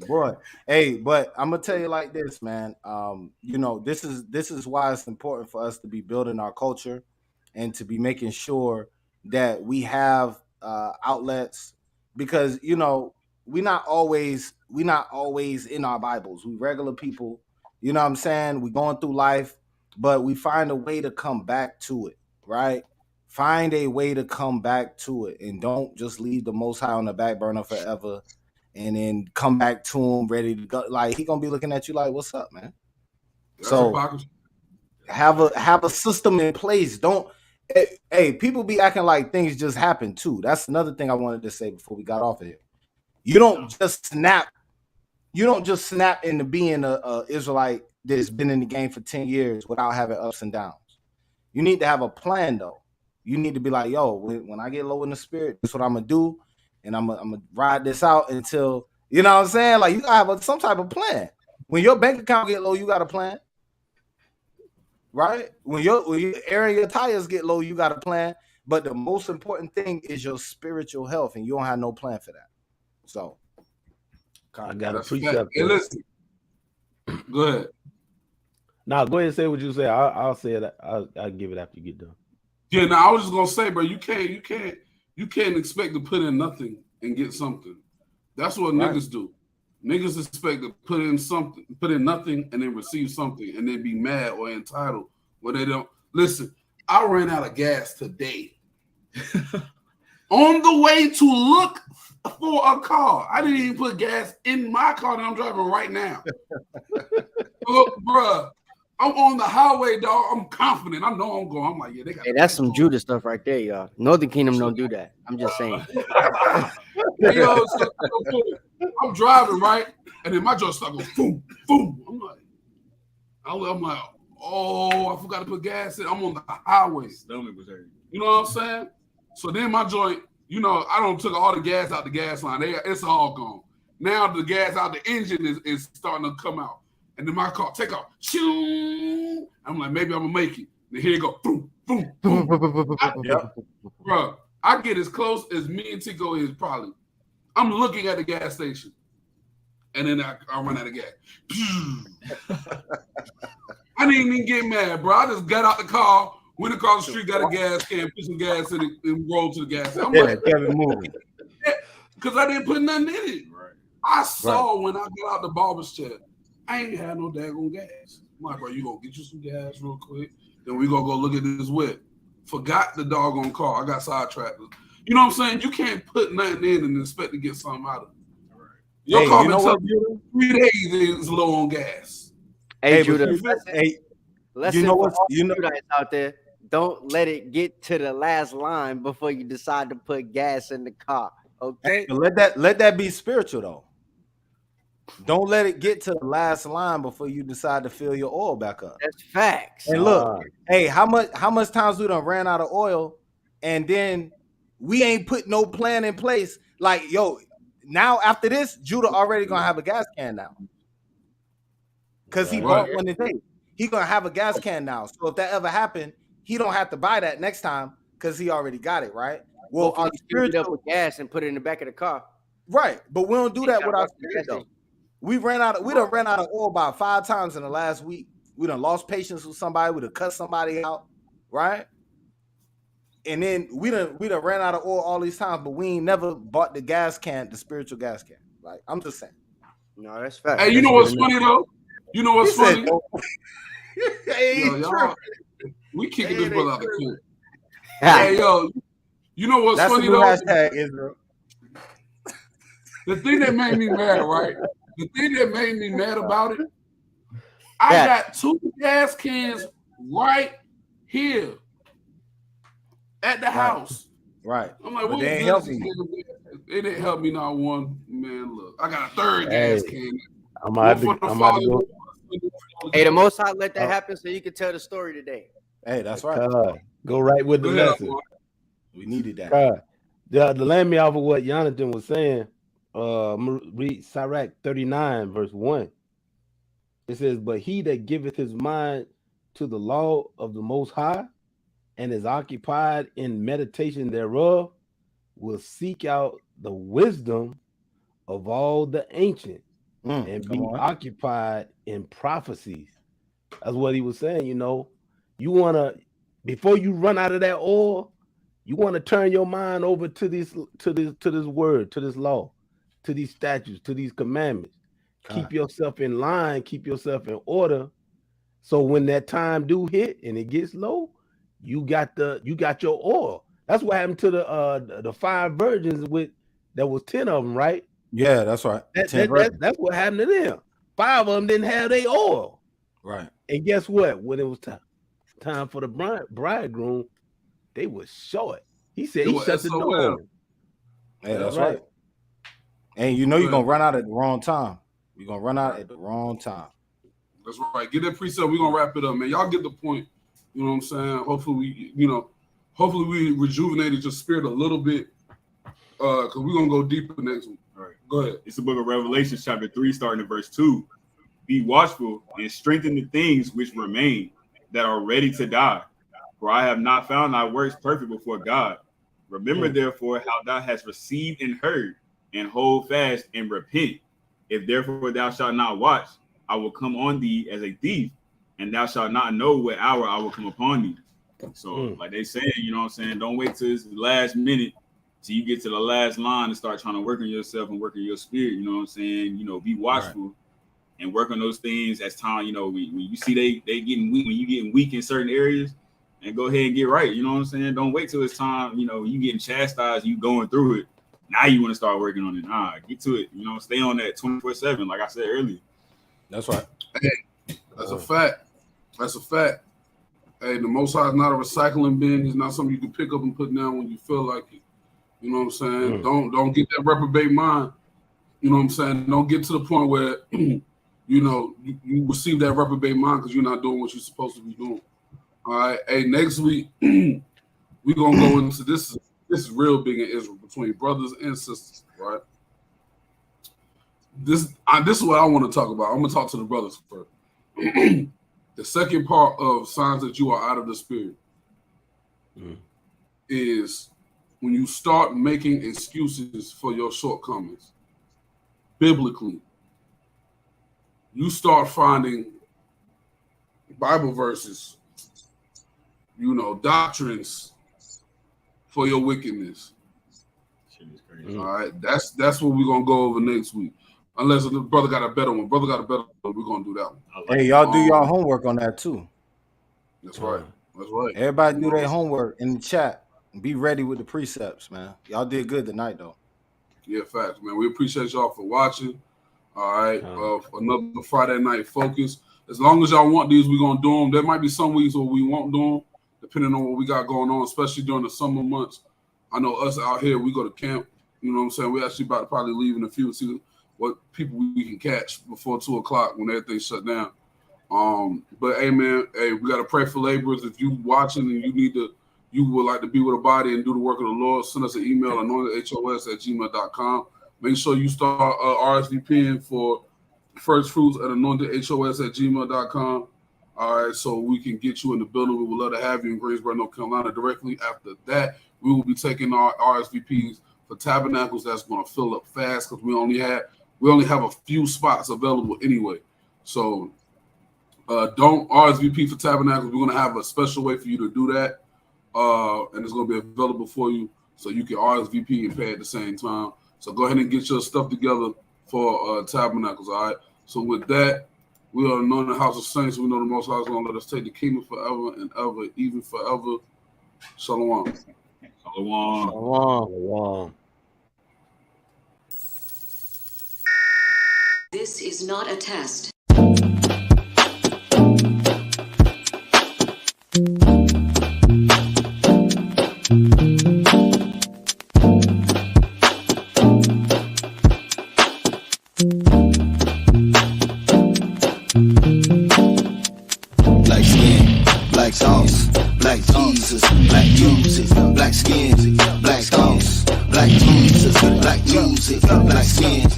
S9: Boy, hey, but I'm gonna tell you like this, man. This is why it's important for us to be building our culture and to be making sure that we have outlets, because we're not always in our Bibles. We regular people, you know what I'm saying? We're going through life, but we find a way to come back to it, right? Find a way to come back to it, and don't just leave the Most High on the back burner forever and then come back to him ready to go. Like, he gonna be looking at you like, what's up, man?
S7: That's
S9: so have a system in place. Don't hey, people be acting like things just happen too. That's another thing I wanted to say before we got off of here. You don't just snap into being a Israelite that's been in the game for 10 years without having ups and downs. You need to have a plan though. You need to be like, yo, when I get low in the spirit, this is what I'm gonna do, and I'm gonna ride this out until, you know what I'm saying? Like, you gotta have some type of plan. When your bank account get low, you got a plan, right? When your air and your tires get low, you got a plan. But the most important thing is your spiritual health, and you don't have no plan for that. So,
S10: I got a precept.
S7: Hey, listen. Go ahead.
S10: Now, go ahead and say what you say. I'll say it. I'll give it after you get done.
S7: Yeah, now I was just gonna say, bro, you can't expect to put in nothing and get something. That's what niggas do. Niggas expect to put in nothing and then receive something and then be mad or entitled when they don't. Listen, I ran out of gas today. On the way to look for a car. I didn't even put gas in my car that I'm driving right now. Look, bruh. I'm on the highway, dog. I'm confident. I know I'm going. I'm like, yeah, they got.
S11: Hey, that's some Judah stuff right there, y'all. Northern Kingdom don't do that. I'm just saying.
S7: Yo, I'm driving, right? And then my jaw starts going boom, boom. I'm like, Oh, I forgot to put gas in. I'm on the highway.
S8: Stomach was hurting.
S7: You know what I'm saying? So then my joint, you know, I don't took all the gas out the gas line. It's all gone. Now the gas out the engine is starting to come out. And then my car take off. Shoo! I'm like, maybe I'm gonna make it. And here you go. Boom, boom, boom. Bro, I get as close as me and Tico is probably. I'm looking at the gas station. And then I run out of gas. I didn't even get mad, bro. I just got out the car, went across the street, got a gas can, put some gas in it, and rolled to the gas station. I'm like, because I didn't put nothing in it. Right. I saw when I got out the barber's chair, I ain't had no daggone gas. I'm like, bro, you gonna get you some gas real quick, then we gonna go look at this whip. Forgot the doggone car. I got sidetracked. You know what I'm saying? You can't put nothing in and expect to get something out of it. Right. Your car been telling you 3 days is low on gas.
S11: Hey, Judah. Listen, you know what? You know out there. Don't let it get to the last line before you decide to put gas in the car. Okay.
S9: Let that be spiritual though. Don't let it get to the last line before you decide to fill your oil back up.
S11: That's facts.
S9: And look, hey, how much times we done ran out of oil, and then we ain't put no plan in place. Like, yo, now after this, Judah already gonna have a gas can now. Because he bought one today. He gonna have a gas can now. So if that ever happened, he don't have to buy that next time because he already got it, right?
S11: Well, our spiritual with gas and put it in the back of the car.
S9: Right, but we don't do that with our spirit though. We done ran out of oil about 5 times in the last week. We done lost patience with somebody. We done cut somebody out, right? And then we done ran out of oil all these times, but we ain't never bought the gas can, the spiritual gas can. Like, I'm just saying.
S11: No, that's fact.
S7: Hey, you know what's funny though? You know what's funny?
S9: Yo,
S7: we kicking this brother out the court. Hey, yo, you know what's funny though?
S9: Hashtag Israel.
S7: The thing that made me mad, right? The thing that made me mad about it, I got 2 gas cans right here at the house.
S9: Right.
S7: I'm like, what
S9: they ain't helping you.
S7: It didn't help me not one. Man, look, I got a 3rd gas can.
S10: I'm out to go.
S11: Hey, the Most High let that happen so you can tell the story today.
S9: Hey, that's right.
S10: Go right with the message.
S9: We needed that.
S10: To land me off of what Jonathan was saying, read Sirach 39, verse 1. It says, but he that giveth his mind to the law of the Most High and is occupied in meditation thereof will seek out the wisdom of all the ancient and be occupied in prophecies. That's what he was saying. You know, you want to, before you run out of that oil, you want to turn your mind over to this word, to this law, to these statutes, to these commandments. Keep yourself in line, keep yourself in order. So when that time do hit and it gets low, you got your oil. That's what happened to the 5 virgins there was 10 of them, right?
S9: Yeah, that's right.
S10: That's what happened to them. 5 of them didn't have their oil.
S9: Right.
S10: And guess what? When it was time for the bridegroom, they were short. He said he shut the door.
S9: Hey, that's right. And you know you're going to run out at the wrong time. You're going to run out at the wrong time.
S7: That's right. Get that precept. We're going to wrap it up, man. Y'all get the point. You know what I'm saying? Hopefully we rejuvenated your spirit a little bit because we're going to go deeper next week. All right. Go ahead.
S8: It's the book of Revelation, chapter 3, starting at verse 2. Be watchful and strengthen the things which remain that are ready to die. For I have not found thy works perfect before God. Remember, therefore, how thou hast received and heard, and hold fast and repent. If therefore thou shalt not watch, I will come on thee as a thief, and thou shalt not know what hour I will come upon thee. So, like they say, you know what I'm saying? Don't wait till it's the last minute till you get to the last line and start trying to work on yourself and work on your spirit. You know what I'm saying? You know, be watchful and work on those things as time, you know, when you see they getting weak, when you getting weak in certain areas, and go ahead and get right. You know what I'm saying? Don't wait till it's time, you know, you getting chastised, you going through it. Now you want to start working on it. Nah, get to it. You know, stay on that 24/7, like I said earlier.
S9: That's right.
S7: Hey, that's a fact. That's a fact. Hey, the Most High is not a recycling bin. He's not something you can pick up and put down when you feel like it. You know what I'm saying? Don't get that reprobate mind. You know what I'm saying? Don't get to the point where you know, you receive that reprobate mind because you're not doing what you're supposed to be doing. All right. Hey, next week we're gonna go into this. This is real big in Israel between brothers and sisters, right? This is what I want to talk about. I'm gonna talk to the brothers first. The second part of signs that you are out of the spirit is when you start making excuses for your shortcomings. Biblically, you start finding Bible verses, you know, doctrines for your wickedness. All right, that's what we're gonna go over next week. Unless the brother got a better one. Brother got a better one, we're gonna do that one.
S9: Hey, y'all do your homework on that too.
S7: That's right. That's right.
S9: Everybody do their homework in the chat. Be ready with the precepts, man. Y'all did good tonight, though.
S7: Yeah, facts, man. We appreciate y'all for watching. All right, another Friday night focus. As long as y'all want these, we're gonna do them. There might be some weeks where we won't do them, depending on what we got going on, especially during the summer months. I know us out here, we go to camp. You know what I'm saying? We actually about to probably leave in a few, see what people we can catch before 2 o'clock when everything shut down. But hey, man, hey, we gotta pray for laborers. If you watching and you would like to be with a body and do the work of the Lord, send us an email, AnointedHOS@gmail.com. Make sure you start RSVPing for first fruits at AnointedHOS@gmail.com. All right, so we can get you in the building. We would love to have you in Greensboro, North Carolina. Directly after that, we will be taking our RSVPs for tabernacles. That's going to fill up fast because we only have a few spots available anyway. So don't RSVP for tabernacles. We're going to have a special way for you to do that. And it's going to be available for you so you can RSVP and pay at the same time. So go ahead and get your stuff together for tabernacles, all right? So with that, we are Anointed House of Saints. We know the Most High is going to let us take the kingdom forever and ever, even forever. Shalom.
S8: Shalom.
S10: Shalom.
S12: This is not a test.
S1: Black skin, black sauce, black Jesus, black music, black skin, black sauce, black Jesus, black music, black skin.